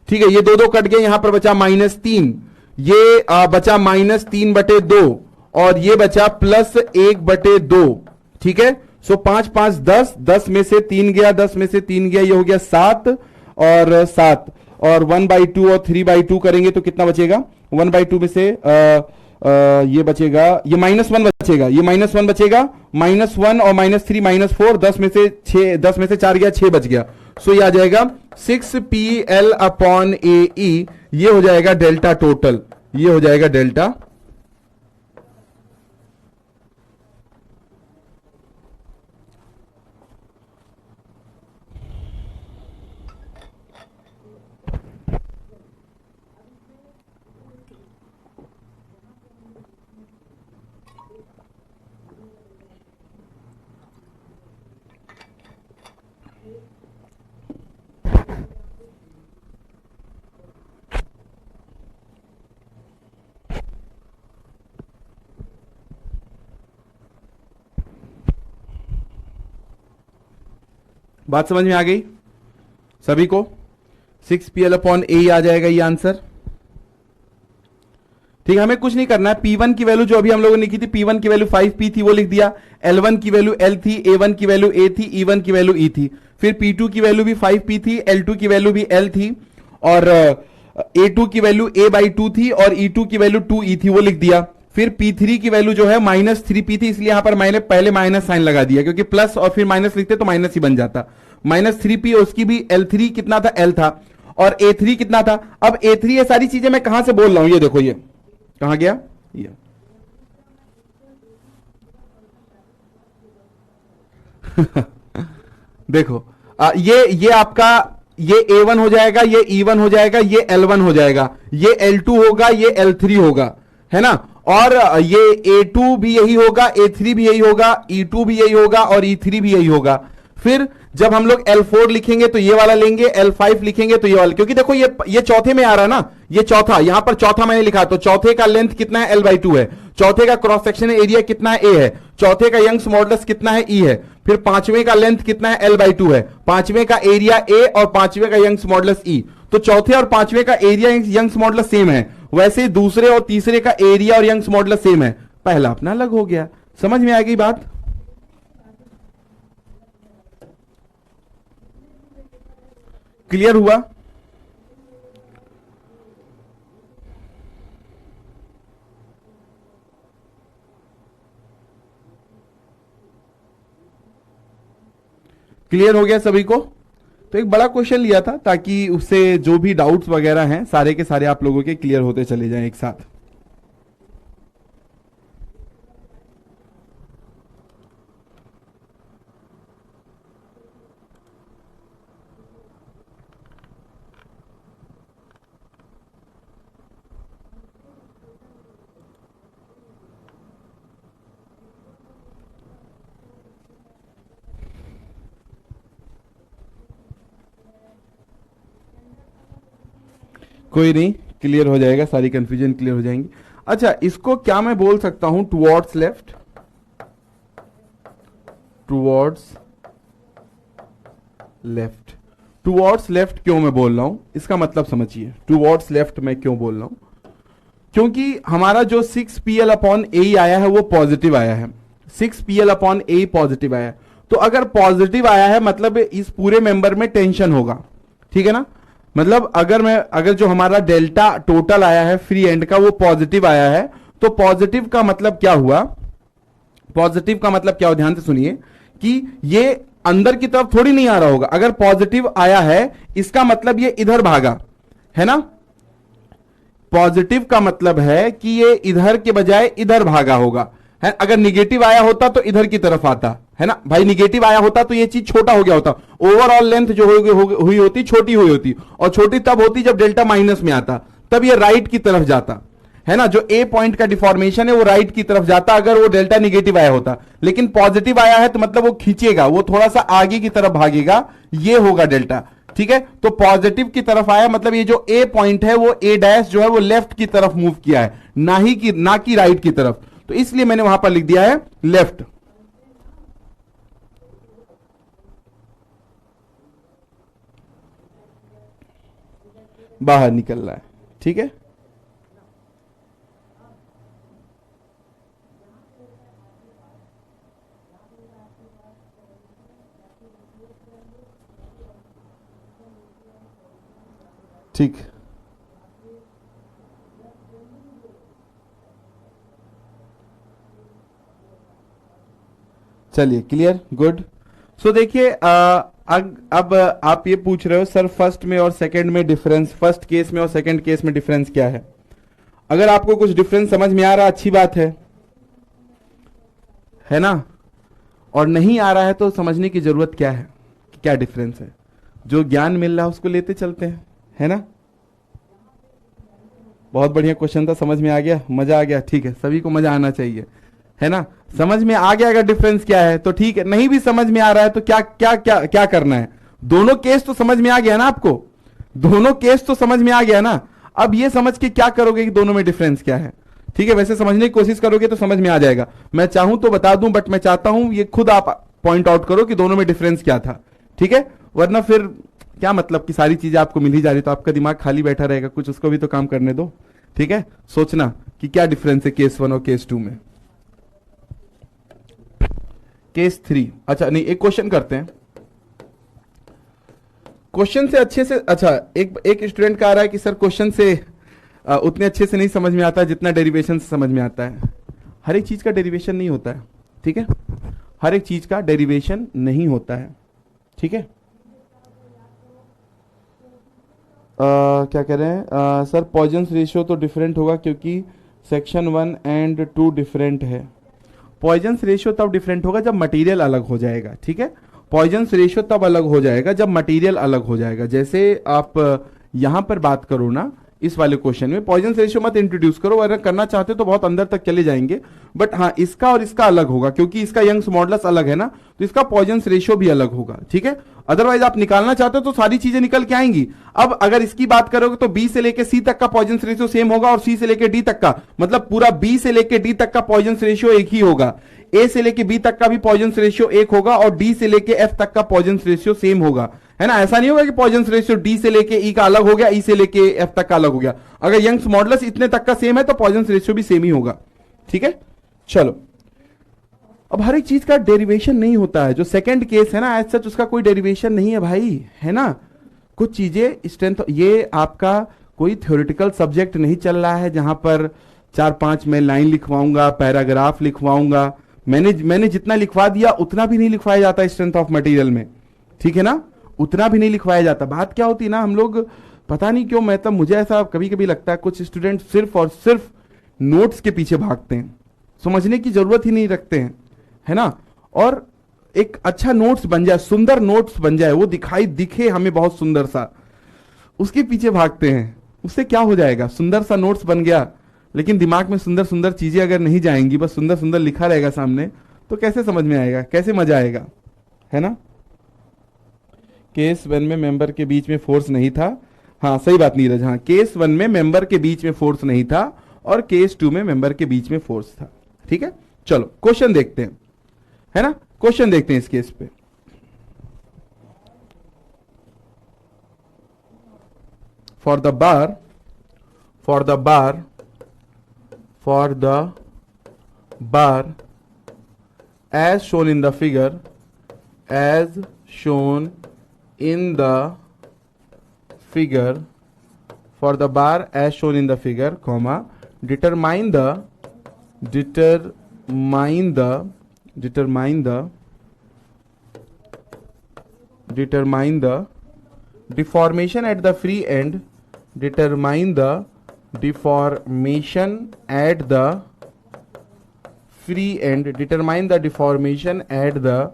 ठीक है, ये 2 2 कट गए, यहां पर बचा -3, ये बचा -3/2, और ये बचा +1/2। ठीक है, सो 5 5 10, 10 में से 3 गया, 10 में से 3 गया, ये हो गया 7 और 7, और 1/2 और 3/2 करेंगे तो कितना बचेगा? 1/2 में से ये बचेगा, ये -1 बचेगा, ये -1 बचेगा, -1 और -3 -4, 10 में से 6, 10 में से 4 गया, 6 बच गया। सो ये आ जाएगा 6pl अपॉन ए, ये हो जाएगा डेल्टा टोटल, ये हो जाएगा डेल्टा। बात समझ में आ गई सभी को? 6pl अपॉन ए आ जाएगा ये आंसर। ठीक है, हमें कुछ नहीं करना है। P1 की वैल्यू जो अभी हम लोगों ने लिखी थी, P1 की वैल्यू 5P थी, वो लिख दिया। L1 की वैल्यू L थी, A1 की वैल्यू A थी, E1 की वैल्यू E थी। फिर P2 की वैल्यू भी 5P थी, L2 की वैल्यू भी L थी, और A2 की वैल्यू A/2 थी, और E2 की वैल्यू 2E थी, वो लिख दिया। फिर P3 की वैल्यू जो है -3P थी, इसलिए यहां पर मैंने पहले माइनस साइन लगा दिया, क्योंकि प्लस और फिर माइनस लिखते तो माइनस ही बन जाता। -3P, उसकी भी L3 कितना था, L था, और A3 कितना था। अब A3, ये सारी चीजें मैं कहां से बोल रहा हूं, ये देखो, ये कहां गया, ये देखो, ये आपका, ये A1 हो जाएगा, ये E1 हो जाएगा, ये L1 हो जाएगा, ये L2 होगा, ये L3 होगा, है ना। और ये A2 भी यही होगा, A3 भी यही होगा, E2 भी यही होगा, और E3 भी यही होगा। फिर जब हम लोग L4 लिखेंगे तो ये वाला लेंगे, L5 लिखेंगे तो ये वाला, क्योंकि देखो ये चौथे में आ रहा है ना, ये चौथा, यहां पर चौथा मैंने लिखा, तो चौथे का लेंथ कितना है, L/2 है। चौथे का क्रॉस सेक्शन एरिया कितना है, A है। चौथे का यंग्स मॉडुलस कितना है, E है। फिर पांचवें का लेंथ कितना है, L/2 है। पांचवें का एरिया A, और पांचवें का यंग्स मॉडुलस E। तो चौथे और पांचवें का एरिया यंग्स मॉडुलस सेम है, वैसे ही दूसरे और तीसरे का एरिया और यंग्स मॉडुलस सेम है। पहला अपना अलग हो गया। समझ में आ गई बात? क्लियर हुआ? क्लियर हो गया सभी को? तो एक बड़ा क्वेश्चन लिया था ताकि उससे जो भी डाउट्स वगैरह हैं सारे के सारे आप लोगों के क्लियर होते चले जाएं एक साथ। कोई नहीं, क्लियर हो जाएगा, सारी कंफ्यूजन क्लियर हो जाएंगी। अच्छा, इसको क्या मैं बोल सकता हूं, towards left, towards left. Towards left क्यों मैं बोल रहा हूं, इसका मतलब समझिए। टुवर्ड्स लेफ्ट मैं क्यों बोल रहा हूं, क्योंकि हमारा जो 6PL/A आया है वो पॉजिटिव आया है। 6PL/A पॉजिटिव आया है, तो अगर पॉजिटिव आया है मतलब इस पूरे मेंबर में टेंशन होगा, ठीक है ना। मतलब अगर जो हमारा डेल्टा टोटल आया है फ्री एंड का वो पॉजिटिव आया है, तो पॉजिटिव का मतलब क्या हुआ, पॉजिटिव का मतलब क्या हुआ, ध्यान से सुनिए कि ये अंदर की तरफ थोड़ी नहीं आ रहा होगा। अगर पॉजिटिव आया है इसका मतलब ये इधर भागा, है ना। पॉजिटिव का मतलब है कि ये इधर के बजाय इधर भागा होगा, है। अगर निगेटिव आया होता तो इधर की तरफ आता, है ना भाई। निगेटिव आया होता तो ये चीज छोटा हो गया होता, ओवरऑल लेंथ जो हुई होती छोटी हुई होती, और छोटी तब होती जब डेल्टा माइनस में आता, तब ये राइट की तरफ जाता, है ना। जो ए पॉइंट का डिफॉर्मेशन है वो राइट की तरफ जाता अगर वो डेल्टा निगेटिव आया होता। लेकिन पॉजिटिव आया है तो मतलब वो खींचेगा, वो थोड़ा सा आगे की तरफ भागेगा, ये होगा डेल्टा, ठीक है। तो पॉजिटिव की तरफ आया मतलब ये जो ए पॉइंट है वो ए डैश जो है वो लेफ्ट की तरफ मूव किया है, ना कि राइट की तरफ। तो इसलिए मैंने वहां पर लिख दिया है लेफ्ट। बाहर निकल रहा है, ठीक है। ठीक, चलिए क्लियर, गुड। सो देखिए अब आप ये पूछ रहे हो सर फर्स्ट में और सेकंड में डिफरेंस, फर्स्ट केस में और सेकंड केस में डिफरेंस क्या है। अगर आपको कुछ डिफरेंस समझ में आ रहा अच्छी बात है ना। और नहीं आ रहा है तो समझने की जरूरत क्या है कि क्या डिफरेंस है। जो ज्ञान मिल रहा है उसको लेते चलते हैं, है ना। बहुत बढ़िया क्वेश्चन था, समझ में आ गया, मजा आ गया, ठीक है। सभी को मजा आना चाहिए, है ना। समझ में आ गया अगर डिफरेंस क्या है तो ठीक है, नहीं भी समझ में आ रहा है तो क्या क्या क्या क्या करना है। दोनों केस तो समझ में आ गया ना आपको, दोनों केस तो समझ में आ गया ना। अब ये समझ के क्या करोगे कि दोनों में डिफरेंस क्या है, ठीक है। वैसे समझने की कोशिश करोगे तो समझ में आ जाएगा। मैं चाहूं तो बता दूं, बट मैं चाहता हूं ये खुद आप पॉइंट आउट करो कि दोनों में डिफरेंस क्या था, ठीक है। वरना फिर क्या मतलब कि सारी चीजें आपको मिल ही जा रही तो आपका दिमाग खाली बैठा रहेगा, कुछ उसको भी तो काम करने दो, ठीक है। सोचना कि क्या डिफरेंस है केस 1 और केस 2 में। केस 3, अच्छा नहीं, एक क्वेश्चन करते हैं। क्वेश्चन से अच्छे से, अच्छा एक स्टूडेंट का आ रहा है कि सर क्वेश्चन से उतने अच्छे से नहीं समझ में आता जितना डेरिवेशन से समझ में आता है। हर एक चीज का डेरिवेशन नहीं होता है, ठीक है, हर एक चीज का डेरिवेशन नहीं होता है, ठीक है। क्या कह रहे हैं सर, पॉइजन्स रेशियो तो डिफरेंट होगा क्योंकि सेक्शन 1 एंड 2 डिफरेंट है। पॉइजन्स रेशियो तब डिफरेंट होगा जब मटेरियल अलग हो जाएगा, ठीक है। पॉइजन्स रेशियो तब अलग हो जाएगा जब मटेरियल अलग हो जाएगा। जैसे आप यहां पर बात करो ना, इस वाले क्वेश्चन में पॉइजन्स रेशियो मत इंट्रोड्यूस करो, अगर करना चाहते हो तो बहुत अंदर तक चले जाएंगे, बट हाँ इसका और इसका अलग होगा क्योंकि इसका यंग्स मॉडुलस अलग है ना, तो इसका पॉइजन्स रेशियो भी अलग होगा, ठीक है। अदरवाइज आप निकालना चाहते हो तो सारी चीजें निकल के आएंगी। अब अगर इसकी बात करोगे तो बी से लेके सी तक का पॉइजन्स रेशियो सेम होगा और सी से लेके डी तक का, मतलब पूरा बी से लेके डी तक का पॉइजन्स रेशियो एक ही होगा। ए से लेके बी तक का भी पॉइजन्स रेशियो एक होगा और डी से लेके एफ तक का पॉइजन्स रेशियो सेम होगा, है ना। ऐसा नहीं होगा कि पॉइजन्स रेशियो डी से लेके ई का अलग हो गया, ई से लेके एफ तक का अलग हो गया। अगर यंग्स मॉडुलस इतने तक का सेम है तो पॉइजन्स रेशियो भी सेम ही होगा, ठीक है। चलो, अब हर एक चीज का डेरिवेशन नहीं होता है। जो सेकंड केस है ना, एज सच उसका कोई डेरिवेशन नहीं है भाई, है ना। कुछ चीजें स्ट्रेंथ, ये आपका कोई थ्योरेटिकल सब्जेक्ट नहीं चल रहा है जहां पर 4-5 मैं लाइन लिखवाऊंगा, पैराग्राफ लिखवाऊंगा। मैंने जितना लिखवा दिया उतना भी नहीं लिखवाया जाता स्ट्रेंथ ऑफ मटेरियल में, ठीक है ना, उतना भी नहीं लिखवाया जाता। बात क्या होती है ना, हम लोग पता नहीं क्यों, मैं तो मुझे ऐसा कभी कभी लगता है कुछ स्टूडेंट सिर्फ और सिर्फ नोट्स के पीछे भागते हैं, समझने की जरूरत ही नहीं रखते हैं, है ना। और एक अच्छा नोट्स बन जाए, सुंदर नोट्स बन जाए, वो दिखे हमें बहुत सुंदर सा, उसके पीछे भागते हैं। उससे क्या हो जाएगा, सुंदर सा नोट्स बन गया लेकिन दिमाग में सुंदर सुंदर चीजें अगर नहीं जाएंगी, बस सुंदर सुंदर लिखा रहेगा सामने, तो कैसे समझ में आएगा, कैसे मजा आएगा, है ना। केस 1 में मेंबर के बीच में फोर्स नहीं था, हाँ सही बात नीरज, हाँ केस 1 में मेंबर के बीच में फोर्स नहीं था और केस 2 में मेंबर के बीच में फोर्स था, ठीक है। चलो क्वेश्चन देखते हैं, है ना, क्वेश्चन देखते हैं इस केस पे। For the bar as shown in the figure, for the bar as shown in the figure, comma, determine the deformation at the free end, determine the deformation at the free end, determine the deformation at the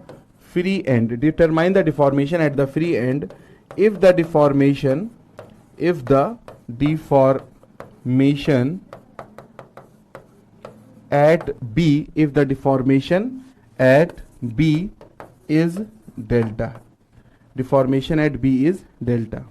free end, determine the deformation at the free end if the deformation at B, if the deformation at B is delta, deformation at B is delta।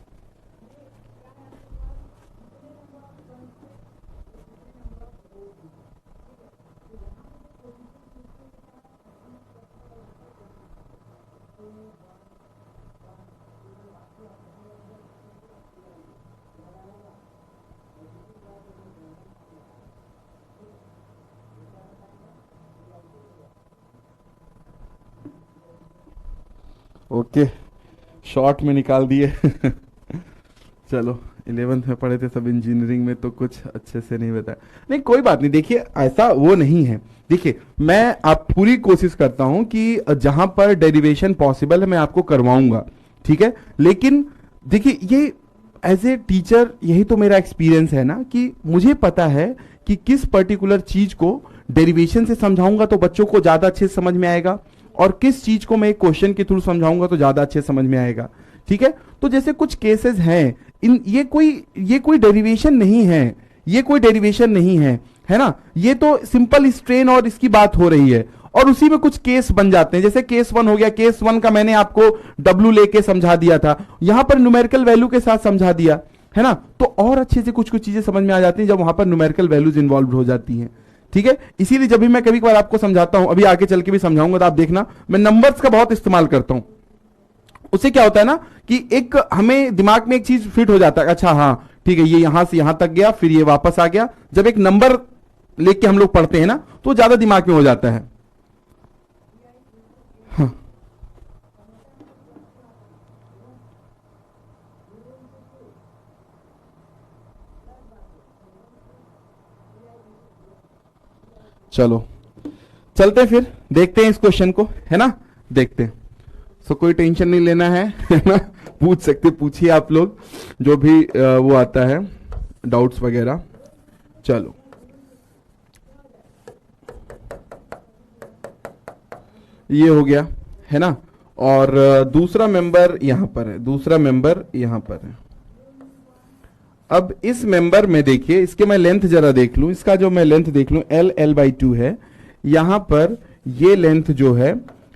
Okay, short में निकाल दिए। चलो 11th में पढ़े थे सब engineering में, तो कुछ अच्छे से नहीं बताया, नहीं कोई बात नहीं। देखिए ऐसा वो नहीं है, देखिए मैं आप पूरी कोशिश करता हूं कि जहां पर डेरिवेशन पॉसिबल है मैं आपको करवाऊंगा, ठीक है। लेकिन देखिए ये एज ए टीचर यही तो मेरा एक्सपीरियंस है ना, कि मुझे पता है कि किस पर्टिकुलर चीज को डेरिवेशन से समझाऊंगा तो बच्चों को ज्यादा अच्छे से समझ में आएगा, और किस चीज को मैं एक क्वेश्चन के थ्रू समझाऊंगा तो ज्यादा अच्छे समझ में आएगा, ठीक है। तो जैसे कुछ केसेस हैं, ये कोई डेरिवेशन नहीं है, ये कोई डेरिवेशन नहीं है, है ना। ये तो सिंपल स्ट्रेन और इसकी बात हो रही है, और उसी में कुछ केस बन जाते हैं। जैसे केस 1 हो गया, केस 1 का मैंने आपको W लेके समझा दिया था, यहां पर न्यूमेरिकल वैल्यू के साथ समझा दिया, है ना। तो और अच्छे से कुछ चीजें समझ में आ जाती हैं जब वहां पर न्यूमेरिकल वैल्यूज इन्वॉल्व हो जाती हैं, ठीक है। इसीलिए जब भी मैं कभी कभार आपको समझाता हूं, अभी आगे चल के भी समझाऊंगा तो आप देखना, मैं नंबर्स का बहुत इस्तेमाल करता हूं। उससे क्या होता है ना कि एक हमें दिमाग में एक चीज फिट हो जाता है, अच्छा हाँ ठीक है, ये यहां से यहां तक गया, फिर ये वापस आ गया। जब एक नंबर लेके हम लोग पढ़ते हैं ना, तो ज्यादा दिमाग में हो जाता है। हाँ, चलो चलते हैं फिर, देखते हैं इस क्वेश्चन को, है ना, देखते हैं। सो कोई टेंशन नहीं लेना है ना, पूछ सकते, पूछिए आप लोग जो भी वो आता है डाउट्स वगैरह। चलो, ये हो गया, है ना। और दूसरा मेंबर यहां पर है, दूसरा मेंबर यहां पर है। अब इस मेंबर में देखिए, इसके मैं लेंथ जरा देख लूं, इसका जो मैं लेंथ देख लूं, एल एल बाई टू है। यहां पर ये लेंथ जो है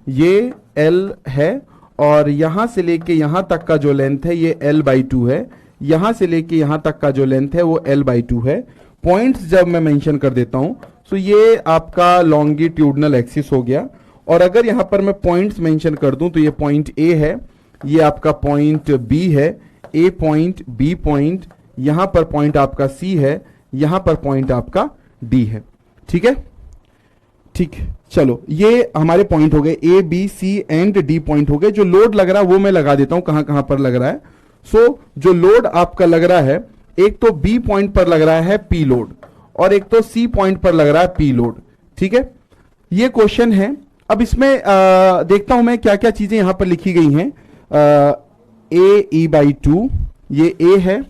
ये एल है, और यहां से लेके यहां तक का जो लेंथ है ये एल बाई टू है। यहां से लेके यहां तक का जो लेंथ है वो एल बाई टू है। पॉइंट्स जब मैं मेंशन कर देता हूं, तो ये आपका लॉन्गिट्यूडनल एक्सिस हो गया। और अगर यहां पर मैं पॉइंट्स मेंशन कर दूं, तो ये पॉइंट ए है, ये आपका पॉइंट बी है, ए पॉइंट, बी पॉइंट, यहां पर पॉइंट आपका सी है, यहां पर पॉइंट आपका डी है। ठीक है, ठीक है, चलो ये हमारे पॉइंट हो गए, A B C and D point हो गए। जो लोड लग रहा है वो मैं लगा देता हूं कहां कहां पर लग रहा है। सो जो लोड आपका लग रहा है, एक तो बी पॉइंट पर लग रहा है पी लोड, और एक तो सी पॉइंट पर लग रहा है पी लोड। ठीक है, ये क्वेश्चन है। अब इसमें देखता हूं मैं क्या क्या चीजें यहां पर लिखी गई हैं। ए ई बाई टू, ये ए है,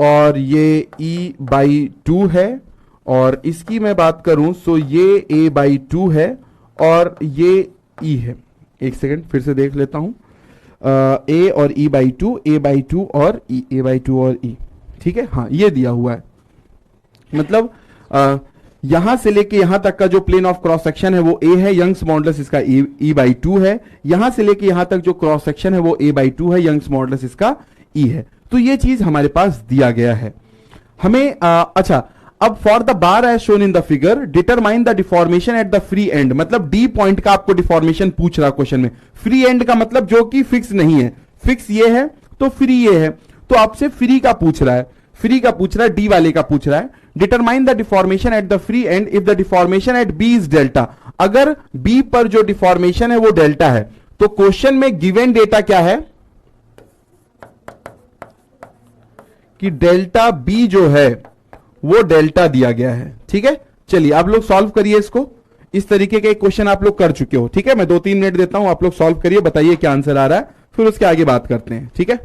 और ये ई बाई टू है, और इसकी मैं बात करूं सो ये ए बाई टू है, और ये ई है। एक सेकंड फिर से देख लेता हूं, ए और E by two, A by two और ई, ए बाई टू और ई। ठीक है, हाँ ये दिया हुआ है। मतलब यहां से लेके यहां तक का जो प्लेन ऑफ क्रॉस सेक्शन है वो ए है, यंग्स मॉडुलस इसका ई बाई टू है। यहां से लेके यहां तक जो क्रॉस सेक्शन है वो ए बाई टू है, यंग्स मॉडुलस इसका ई है। तो ये चीज हमारे पास दिया गया है हमें। अच्छा, अब for the bar as shown in the figure determine the deformation at the free end, मतलब डी पॉइंट का आपको डिफॉर्मेशन पूछ रहा क्वेश्चन में। फ्री एंड का मतलब जो कि फिक्स नहीं है, फिक्स ये है तो फ्री ये है, तो आपसे फ्री का पूछ रहा है, फ्री का पूछ रहा है, डी वाले का पूछ रहा है। Determine the deformation at the free end if the deformation at B is delta. अगर बी पर जो डिफॉर्मेशन है वो डेल्टा है, तो क्वेश्चन में गिवन डेटा क्या है कि डेल्टा बी जो है वो डेल्टा दिया गया है। ठीक है, चलिए आप लोग सॉल्व करिए इसको। इस तरीके के क्वेश्चन आप लोग कर चुके हो। ठीक है, मैं 2-3 मिनट देता हूं, आप लोग सॉल्व करिए, बताइए क्या आंसर आ रहा है, फिर उसके आगे बात करते हैं। ठीक है,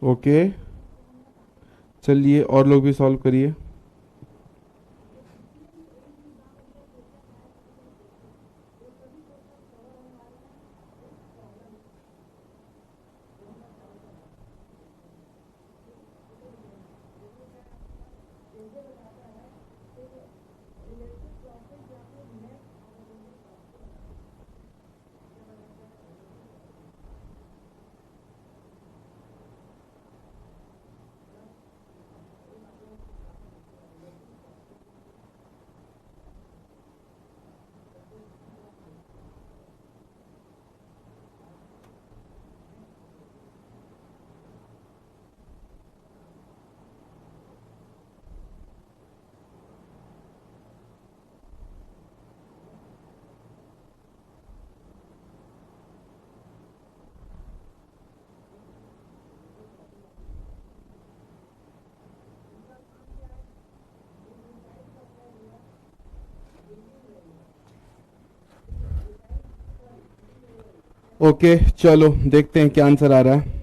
ओके, चलिए और लोग भी सॉल्व करिए। ओके चलो देखते हैं क्या आंसर आ रहा है।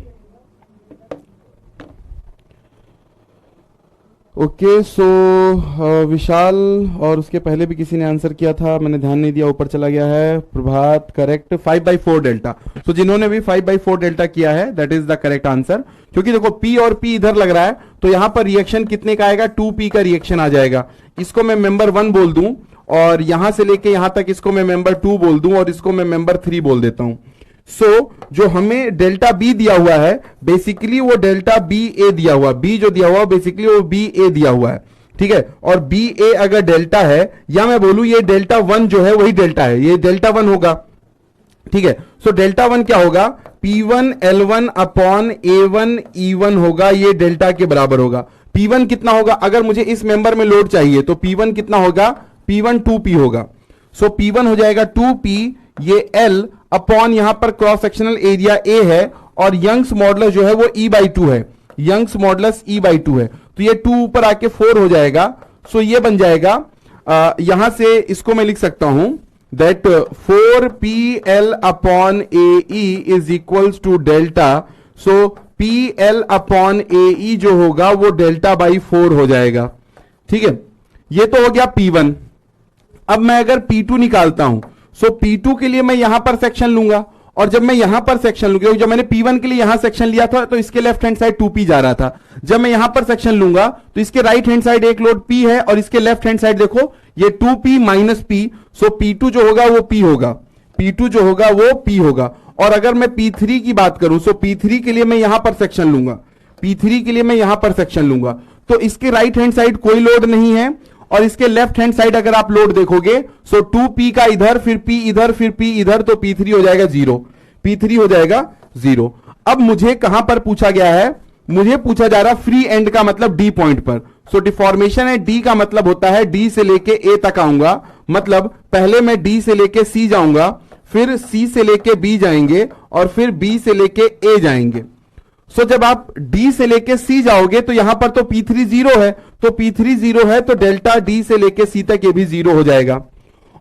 ओके सो विशाल और उसके पहले भी किसी ने आंसर किया था, मैंने ध्यान नहीं दिया, ऊपर चला गया है। प्रभात करेक्ट, 5/4 डेल्टा। तो जिन्होंने भी 5/4 डेल्टा किया है that is the correct answer. क्योंकि देखो P और P इधर लग रहा है तो यहां पर रिएक्शन कितने का आएगा, 2P का रिएक्शन आ जाएगा। इसको मैं मेंबर 1 बोल दूं और यहां से लेके यहां तक इसको मैं मेंबर 2 बोल दूं और इसको मैं मेंबर 3 बोल देता हूं। जो हमें डेल्टा बी दिया हुआ है बेसिकली वो डेल्टा बी ए दिया हुआ, बी जो दिया हुआ बेसिकली वो बी ए दिया हुआ है, ठीक है। और बी ए अगर डेल्टा है या मैं बोलूं ये डेल्टा 1 जो है वही डेल्टा है, ये डेल्टा 1 होगा, ठीक है। सो डेल्टा 1 क्या होगा, P1 L1 upon A1 E1 होगा, ये डेल्टा के बराबर होगा। P1 कितना होगा, अगर मुझे इस मेंबर में लोड चाहिए तो P1 कितना होगा, P1 2P होगा। सो P1 हो जाएगा 2P, ये L अपॉन यहां पर क्रॉस सेक्शनल एरिया A है और यंग्स मॉडुलस जो है वो E/2 है, यंग्स मॉडुलस E/2 है। तो ये 2 ऊपर आके 4 हो जाएगा। सो ये बन जाएगा यहां से इसको मैं लिख सकता हूं that 4PL upon AE is equals to delta. So PL upon AE जो होगा वो डेल्टा बाई 4 हो जाएगा, ठीक है। ये तो हो गया P1। अब मैं अगर P2 निकालता हूं सो P2 के लिए मैं यहां पर सेक्शन लूंगा और जब मैं यहां पर सेक्शन लूंगा, जब मैंने P1 के लिए यहां सेक्शन लिया था तो इसके लेफ्ट हैंड साइड 2P जा रहा था। जब मैं यहां पर सेक्शन लूंगा तो इसके राइट हैंड साइड एक लोड P है और इसके लेफ्ट हैंड साइड देखो ये 2P माइनस P। सो P2 जो होगा वो P होगा, P2 जो होगा वो P होगा। और अगर मैं P3 की बात करूं सो P3 के लिए मैं यहां पर सेक्शन लूंगा, P3 के लिए मैं यहां पर सेक्शन लूंगा तो इसके राइट हैंड साइड कोई लोड नहीं है और इसके लेफ्ट हैंड साइड अगर आप लोड देखोगे सो 2P का इधर फिर P इधर फिर P इधर, तो P3 हो जाएगा 0, P3 हो जाएगा 0। अब मुझे कहां पर पूछा गया है, मुझे पूछा जा रहा फ्री एंड का मतलब D पॉइंट पर। सो डिफॉर्मेशन है D का मतलब होता है D से लेके A तक आऊंगा, मतलब पहले मैं D से लेके C जाऊंगा, फिर C से लेके B जाएंगे और फिर B से लेके A जाएंगे। सो जब आप D से लेके C जाओगे तो यहां पर तो P3 0 है, तो P3 0 है तो डेल्टा D से लेके C तक ये भी 0 हो जाएगा।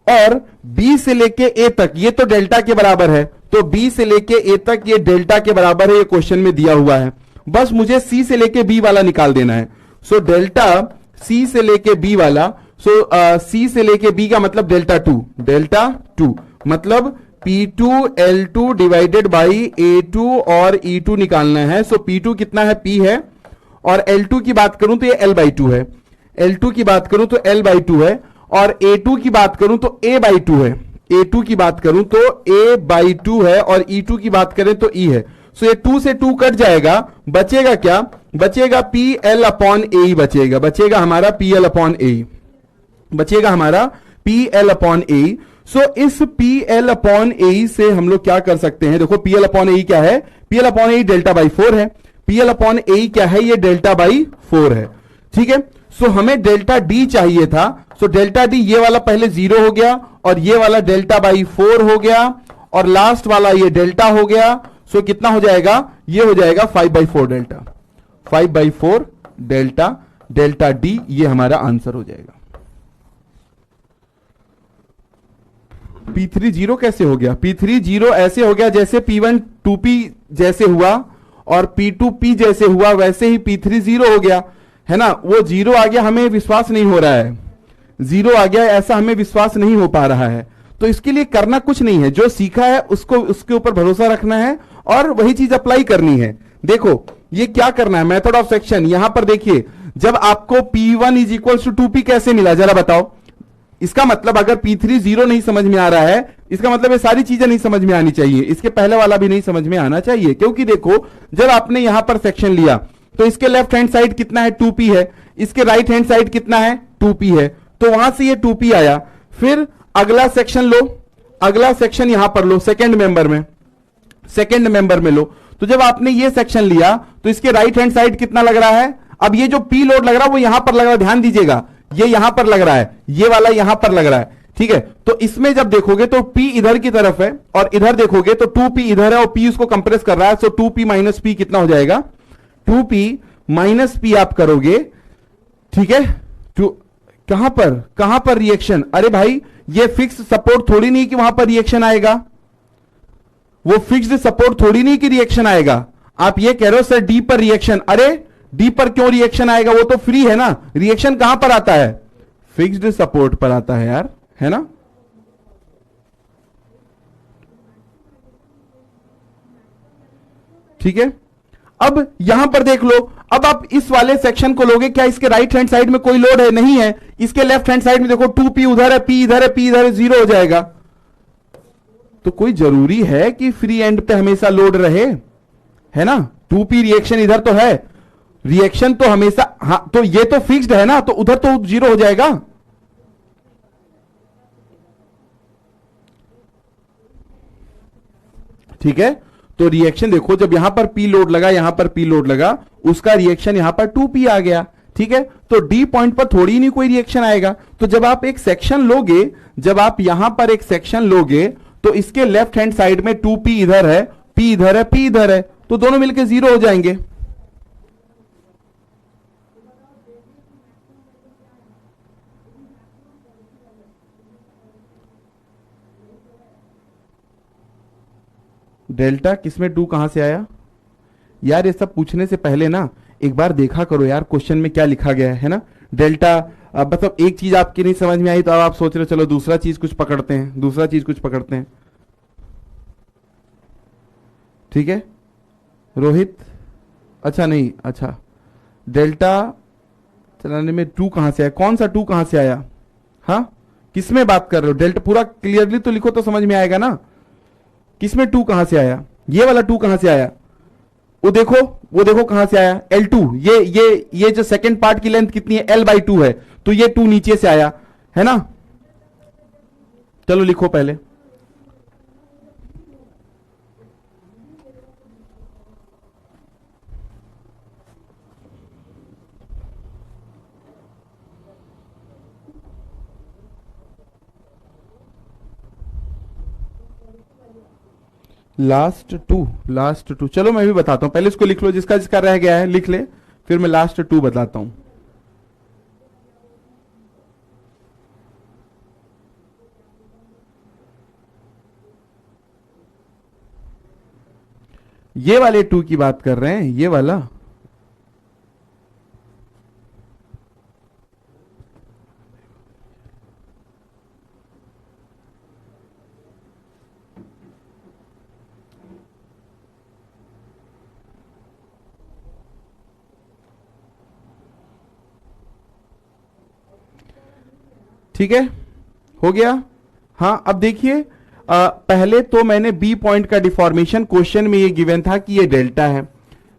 और B से लेके A तक ये तो डेल्टा के बराबर है, तो B से लेके A तक ये डेल्टा के बराबर है, ये क्वेश्चन में दिया हुआ है। बस मुझे C से लेके B वाला निकाल देना है। सो डेल्टा C से लेके B वाला, सो C से लेके B का मतलब डेल्टा 2 मतलब P2 L2 divided by A2 और E2 निकालना है। सो P2 कितना है, P है, और L2 की बात करूं तो ये L/2 है, L2 की बात करूं तो L/2 है, और A2 की बात करूं तो A/2 है, A2 की बात करूं तो A/2 है, और E2 की बात करें तो E है। सो ये 2 से 2 कट जाएगा, बचेगा क्या, बचेगा PL अपॉन AE, बचेगा हमारा PL अपॉन AE, बचेगा हमारा PL अपॉन AE। सो इस PL अपॉन AE से हम लोग क्या कर सकते हैं, देखो PL अपॉन AE क्या है, PL upon AE delta by 4 है, PL अपॉन AE क्या है, ये डेल्टा बाई 4 है, ठीक है। सो हमें डेल्टा D चाहिए था, सो डेल्टा D ये वाला पहले 0 हो गया और ये वाला डेल्टा बाई 4 हो गया और लास्ट वाला ये डेल्टा हो गया। सो कितना हो जाएगा, ये हो जाएगा 5/4 डेल्टा, 5/4 डेल्टा D, ये हमारा आंसर हो जाएगा। P3 0 कैसे हो गया, P3 0 ऐसे हो गया जैसे P1 2P जैसे हुआ और P2 P जैसे हुआ, वैसे ही P3 0 हो गया, है ना। वो 0 आ गया, हमें विश्वास नहीं हो रहा है, 0 आ गया ऐसा हमें विश्वास नहीं हो पा रहा है। तो इसके लिए करना कुछ नहीं है, जो सीखा है उसको उसके ऊपर भरोसा रखना है और वही चीज अप्लाई करनी है। देखो ये क्या करना है, मेथड ऑफ सेक्शन, यहां पर देखिए जब आपको P1 is equal to 2P कैसे मिला जरा बताओ। इसका मतलब अगर P3 0 नहीं समझ में आ रहा है, इसका मतलब ये सारी चीजें नहीं समझ में आनी चाहिए, इसके पहले वाला भी नहीं समझ में आना चाहिए। क्योंकि देखो जब आपने यहां पर सेक्शन लिया तो इसके लेफ्ट हैंड साइड कितना है, 2P है, इसके राइट हैंड साइड कितना है, 2P है, तो वहां से ये 2P आया। फिर अगला सेक्शन लो, अगला सेक्शन यहां पर लो, सेकेंड मेंबर में लो। तो जब आपने ये सेक्शन लिया तो इसके राइट हैंड साइड कितना लग रहा है, अब ये जो P लोड लग रहा है वो यहां पर लग रहा है, ध्यान दीजिएगा, ये यहां पर लग रहा है, ये वाला यहां पर लग रहा है, ठीक है। तो इसमें जब देखोगे तो P इधर की तरफ है और इधर देखोगे तो 2P इधर है और P उसको कंप्रेस कर रहा है। सो 2P माइनस P कितना हो जाएगा, 2P माइनस P आप करोगे, ठीक है। कहां पर रिएक्शन, अरे भाई ये फिक्स सपोर्ट थोड़ी नहीं कि वहां पर रिएक्शन आएगा, वो फिक्स्ड सपोर्ट थोड़ी नहीं कि रिएक्शन आएगा। आप ये कह रहे हो सर डी पर रिएक्शन, अरे डी पर क्यों रिएक्शन आएगा, वो तो फ्री है ना। रिएक्शन कहां पर आता है, फिक्स्ड सपोर्ट पर आता है यार, है ना। ठीक है, अब यहां पर देख लो, अब आप इस वाले सेक्शन को लोगे, क्या इसके राइट हैंड साइड में कोई लोड है, नहीं है। इसके लेफ्ट हैंड साइड में देखो 2p उधर है, p इधर है, p इधर है, जीरो हो जाएगा। तो कोई जरूरी है कि फ्री एंड पे हमेशा लोड रहे, है ना। 2p रिएक्शन इधर तो है, रिएक्शन तो हमेशा, हाँ तो ये तो फिक्स्ड है ना, तो उधर तो जीरो हो जाएगा। ठीक है, तो रिएक्शन देखो, जब यहां पर P लोड लगा, यहां पर P लोड लगा, उसका रिएक्शन यहां पर 2p आ गया। ठीक है, तो D पॉइंट पर थोड़ी नहीं कोई रिएक्शन आएगा। तो जब आप एक सेक्शन लोगे, जब आप यहां पर एक सेक्शन लोगे, तो इसके लेफ्ट हैंड साइड में 2p इधर है, P इधर है, P इधर है, तो दोनों मिलकर जीरो हो जाएंगे। डेल्टा किसमें 2 कहां से आया यार, ये सब पूछने से पहले ना एक बार देखा करो यार क्वेश्चन में क्या लिखा गया है ना। डेल्टा, मतलब एक चीज आपकी नहीं समझ में आई तो अब आप सोच रहे हो चलो दूसरा चीज कुछ पकड़ते हैं, दूसरा चीज कुछ पकड़ते हैं। ठीक है रोहित, अच्छा नहीं, अच्छा डेल्टा चलाने में 2 कहां से आया, कौन सा 2 कहां से आया, हाँ किसमें बात कर रहे हो। डेल्टा पूरा क्लियरली तो लिखो तो समझ में आएगा ना, किसमें 2 कहां से आया, ये वाला 2 कहां से आया, वो देखो कहां से आया, L2। ये जो सेकंड पार्ट की लेंथ कितनी है, L/2 है, तो ये 2 नीचे से आया, है ना। चलो लिखो पहले, लास्ट टू, चलो मैं भी बताता हूं, पहले इसको लिख लो, जिसका जिसका रह गया है लिख ले, फिर मैं लास्ट 2 बताता हूं। ये वाले 2 की बात कर रहे हैं, ये वाला, ठीक है हो गया। हाँ अब देखिए, पहले तो मैंने बी पॉइंट का डिफॉर्मेशन, क्वेश्चन में ये गिवन था कि ये डेल्टा है,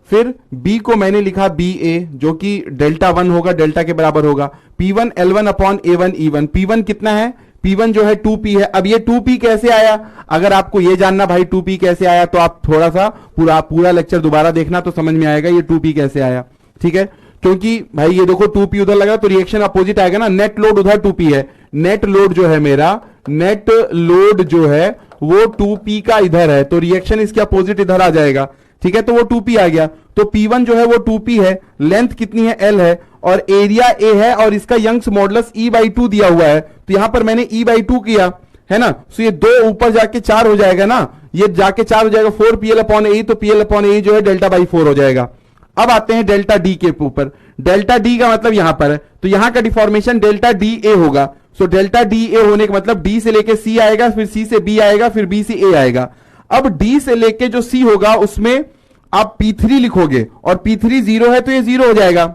फिर बी को मैंने लिखा बी ए, जो कि डेल्टा 1 होगा, डेल्टा के बराबर होगा P1 L1 upon A1 E1। P1 कितना है, P1 जो है 2p है। अब ये 2p कैसे आया, अगर आपको ये जानना भाई 2p कैसे आया, तो आप थोड़ा सा पूरा लेक्चर दोबारा देखना तो समझ में आएगा ये 2p कैसे आया। ठीक है, क्योंकि भाई ये देखो 2p उधर लगा तो रिएक्शन अपोजिट आएगा ना, नेट लोड उधर 2p है, नेट लोड जो है मेरा, नेट लोड जो है वो 2p का इधर है, तो रिएक्शन इसके अपोजिट इधर आ जाएगा। ठीक है, तो वो 2p आ गया, तो P1 जो है वो 2p है, लेंथ कितनी है L है, और एरिया A है, और इसका यंग्स मॉडुलस E/2 दिया हुआ है, तो यहां पर मैंने E/2 किया है ना, तो ये 2 ऊपर जाके 4 हो जाएगा ना, ये जाके 4 हो जाएगा 4PL/A, तो PL/A जो है डेल्टा/4 हो जाएगा। अब आते हैं डेल्टा डी के ऊपर, डेल्टा डी का मतलब यहां पर है, तो यहां का डिफॉर्मेशन डेल्टा डी ए होगा। सो डेल्टा डी ए होने का मतलब डी से लेके सी आएगा, फिर सी से बी आएगा, फिर बी से ए आएगा। अब डी से लेके जो सी होगा उसमें आप P3 लिखोगे, और P3 0 है तो ये 0 हो जाएगा।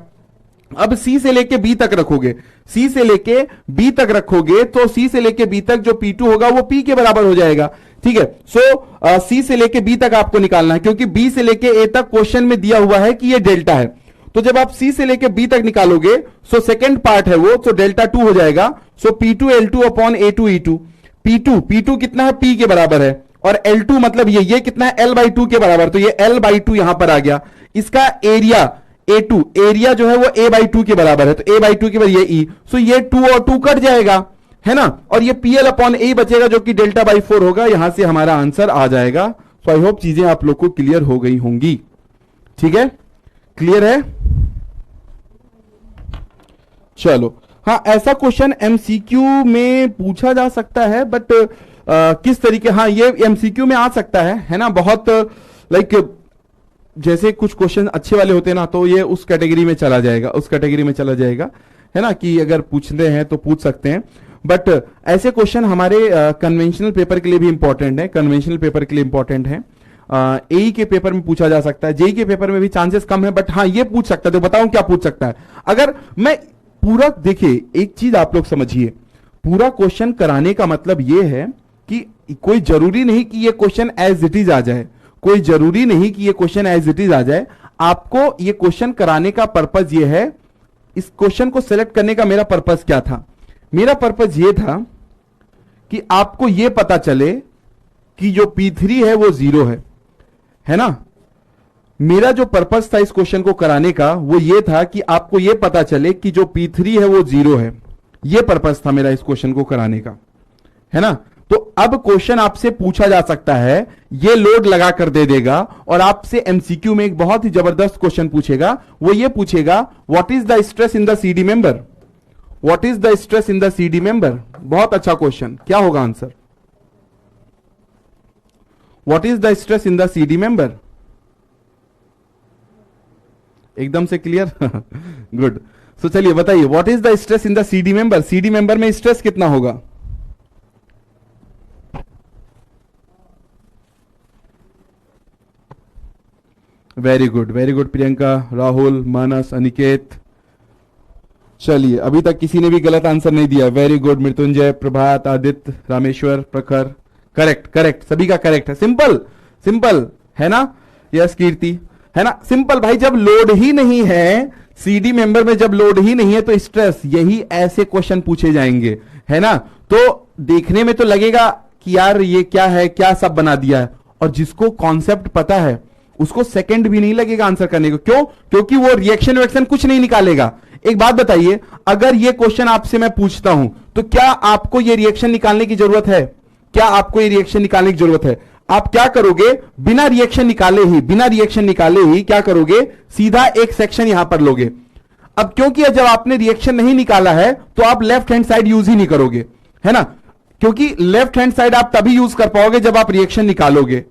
अब सी से लेके बी तक रखोगे, सी से लेके बी तक रखोगे, तो सी से लेके बी तक जो P2 होगा वो P के बराबर हो जाएगा। ठीक है, सो सी से लेके बी तक आपको निकालना है, क्योंकि बी से लेके ए तक क्वेश्चन में दिया हुआ है कि ये डेल्टा है। तो जब आप सी से लेके बी तक निकालोगे, सो सेकेंड पार्ट है वो, सो डेल्टा 2 हो जाएगा। सो P2 L2 upon A2 E2। P2 कितना है, P के बराबर है, और L2 मतलब ये कितना है, L/2 के बराबर, तो ये L/2 यहां पर आ गया। इसका एरिया A2, एरिया जो है वो A/2 के बराबर है, तो A/2 के बराबर ये E, सो ये 2 और 2 कट जाएगा, है ना, और ये PL/A बचेगा जो कि डेल्टा/4 होगा। यहां से हमारा आंसर आ जाएगा। सो आई होप चीजें आप लोग को क्लियर हो गई होंगी। ठीक है, क्लियर है, चलो। हाँ ऐसा क्वेश्चन MCQ में पूछा जा सकता है, बट किस तरीके, हाँ ये एमसीक्यू में आ सकता है ना, बहुत लाइक जैसे कुछ क्वेश्चन अच्छे वाले होते हैं ना, तो ये उस कैटेगरी में चला जाएगा, उस कैटेगरी में चला जाएगा, है ना, कि अगर पूछते हैं तो पूछ सकते हैं। बट ऐसे क्वेश्चन हमारे कन्वेंशनल पेपर के लिए भी इंपॉर्टेंट है, कन्वेंशनल पेपर के लिए इंपॉर्टेंट है। एई के पेपर में पूछा जा सकता है, जेई के पेपर में भी चांसेस कम है, बट हाँ ये पूछ सकता है। तो बताऊं क्या पूछ सकता है? अगर मैं पूरा, देखिए एक चीज आप लोग समझिए, पूरा क्वेश्चन कराने का मतलब ये है कि कोई जरूरी नहीं कि ये क्वेश्चन एज इट इज आ जाए, कोई जरूरी नहीं कि ये क्वेश्चन एज इट इज आ जाए। आपको ये क्वेश्चन कराने का पर्पज ये है, इस क्वेश्चन को सिलेक्ट करने का मेरा पर्पज क्या था? मेरा पर्पज ये था कि आपको ये पता चले कि जो P3 है वो 0 है ना। मेरा जो पर्पज था इस क्वेश्चन को कराने का वो ये था कि आपको ये पता चले कि जो P3 है वो 0 है। ये पर्पज था मेरा इस क्वेश्चन को कराने का, है ना। तो अब क्वेश्चन आपसे पूछा जा सकता है, ये लोड लगा कर दे देगा, और आपसे एमसीक्यू में एक बहुत ही जबरदस्त क्वेश्चन पूछेगा। वो ये पूछेगा, what is the stress in the CD member, what is the stress in the CD member. बहुत अच्छा क्वेश्चन, क्या होगा answer? What is the stress in the CD member? एकदम से क्लियर? गुड। सो चलिए बताइए, what is the stress in the CD member. CD member में stress कितना होगा? Very good, very good Priyanka, Rahul, Manas, Aniket. चलिए अभी तक किसी ने भी गलत आंसर नहीं दिया। वेरी गुड, मृत्युंजय, प्रभात, आदित्य, रामेश्वर, प्रखर। करेक्ट, करेक्ट, सभी का करेक्ट है। सिंपल सिंपल है ना। यस कीर्ति, है ना। सिंपल भाई, जब लोड ही नहीं है सीडी मेंबर में, जब लोड ही नहीं है तो स्ट्रेस, यही ऐसे क्वेश्चन पूछे जाएंगे, है ना। तो देखने में तो लगेगा कि यार ये क्या है, क्या सब बना दिया है, और जिसको कॉन्सेप्ट पता है उसको सेकंड भी नहीं लगेगा आंसर करने को। क्यों? क्योंकि वो रिएक्शन वेक्शन कुछ नहीं निकालेगा। एक बात बताइए, अगर ये क्वेश्चन आपसे मैं पूछता हूं तो क्या आपको ये रिएक्शन निकालने की जरूरत है? क्या आपको ये रिएक्शन निकालने की जरूरत है? आप क्या करोगे? बिना रिएक्शन निकाले ही, बिना रिएक्शन निकाले ही क्या करोगे? सीधा एक सेक्शन यहां पर लोगे। अब क्योंकि जब आपने रिएक्शन नहीं निकाला है तो आप लेफ्ट हैंड साइड यूज ही नहीं करोगे, है ना। क्योंकि लेफ्ट हैंड साइड आप तभी यूज कर पाओगे जब आप रिएक्शन निकालोगे।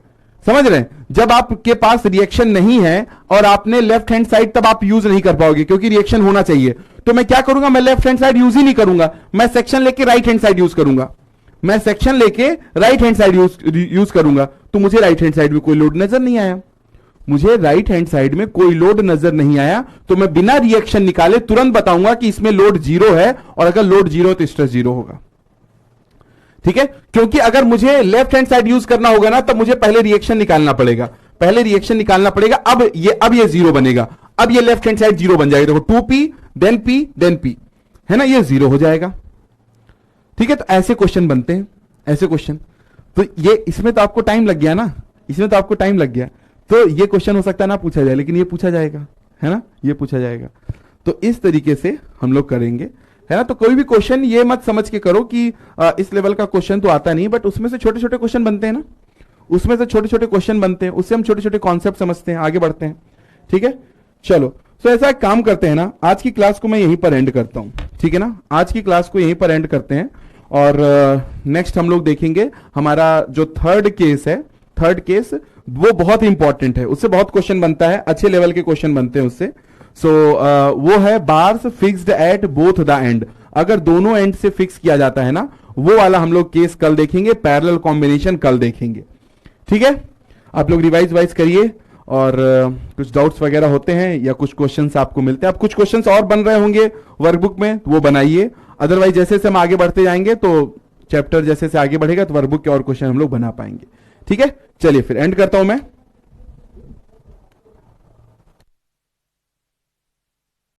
समझ रहे हैं? जब आपके पास रिएक्शन नहीं है और आपने लेफ्ट हैंड साइड, तब आप यूज नहीं कर पाओगे, क्योंकि रिएक्शन होना चाहिए। तो मैं क्या करूंगा? मैं लेफ्ट हैंड साइड यूज ही नहीं करूंगा, मैं सेक्शन लेके राइट हैंड साइड यूज करूंगा। मैं सेक्शन लेके राइट हैंड साइड यूज करूंगा। तो मुझे राइट हैंड साइड में कोई लोड नजर नहीं आया, मुझे राइट हैंड साइड में कोई लोड नजर नहीं आया, तो मैं बिना रिएक्शन निकाले तुरंत बताऊंगा कि इसमें लोड 0 है, और अगर लोड 0 तो स्ट्रेस 0 होगा। ठीक है। क्योंकि अगर मुझे लेफ्ट हैंड साइड यूज करना होगा ना, तब मुझे पहले रिएक्शन निकालना पड़ेगा, पहले रिएक्शन निकालना पड़ेगा। अब ये 0 बनेगा, अब ये लेफ्ट हैंड साइड 0 बन जाएगा। देखो 2p then p then p, है ना, ये 0 हो जाएगा। ठीक है। तो ऐसे क्वेश्चन बनते हैं, ऐसे क्वेश्चन। तो ये इसमें तो आपको टाइम लग गया ना, इसमें तो आपको टाइम लग गया। तो ये क्वेश्चन हो सकता है ना पूछा जाए, लेकिन ये पूछा जाएगा, है ना, ये पूछा जाएगा। तो इस तरीके से हम लोग करेंगे, है ना। तो कोई भी क्वेश्चन ये मत समझ के करो कि इस लेवल का क्वेश्चन तो आता नहीं, बट उसमें से छोटे छोटे क्वेश्चन बनते हैं ना, उसमें से छोटे छोटे क्वेश्चन बनते हैं, उससे हम छोटे छोटे कॉन्सेप्ट समझते हैं, आगे बढ़ते हैं। ठीक है। चलो, तो ऐसा एक काम करते हैं ना, आज की क्लास को मैं यहीं पर एंड करता हूं। ठीक है ना, आज की क्लास को यहीं पर एंड करते हैं, और नेक्स्ट हम लोग देखेंगे हमारा जो थर्ड केस है, थर्ड केस वो बहुत इंपॉर्टेंट है, उससे बहुत क्वेश्चन बनता है, अच्छे लेवल के क्वेश्चन बनते हैं उससे। सो वो है bars fixed at both the end. अगर दोनों एंड से फिक्स किया जाता है ना, वो वाला हम लोग केस कल देखेंगे, पैरेलल कॉम्बिनेशन कल देखेंगे। ठीक है। आप लोग रिवाइज वाइज करिए, और कुछ डाउट्स वगैरह होते हैं या कुछ क्वेश्चंस आपको मिलते हैं, अब कुछ क्वेश्चंस और बन रहे होंगे वर्कबुक में, तो वो बनाइए। अदरवाइज जैसे जैसे हम आगे बढ़ते जाएंगे, तो चैप्टर जैसे जैसे आगे बढ़ेगा तो वर्कबुक के और क्वेश्चन हम लोग बना पाएंगे। ठीक है। चलिए फिर एंड करता हूं मैं।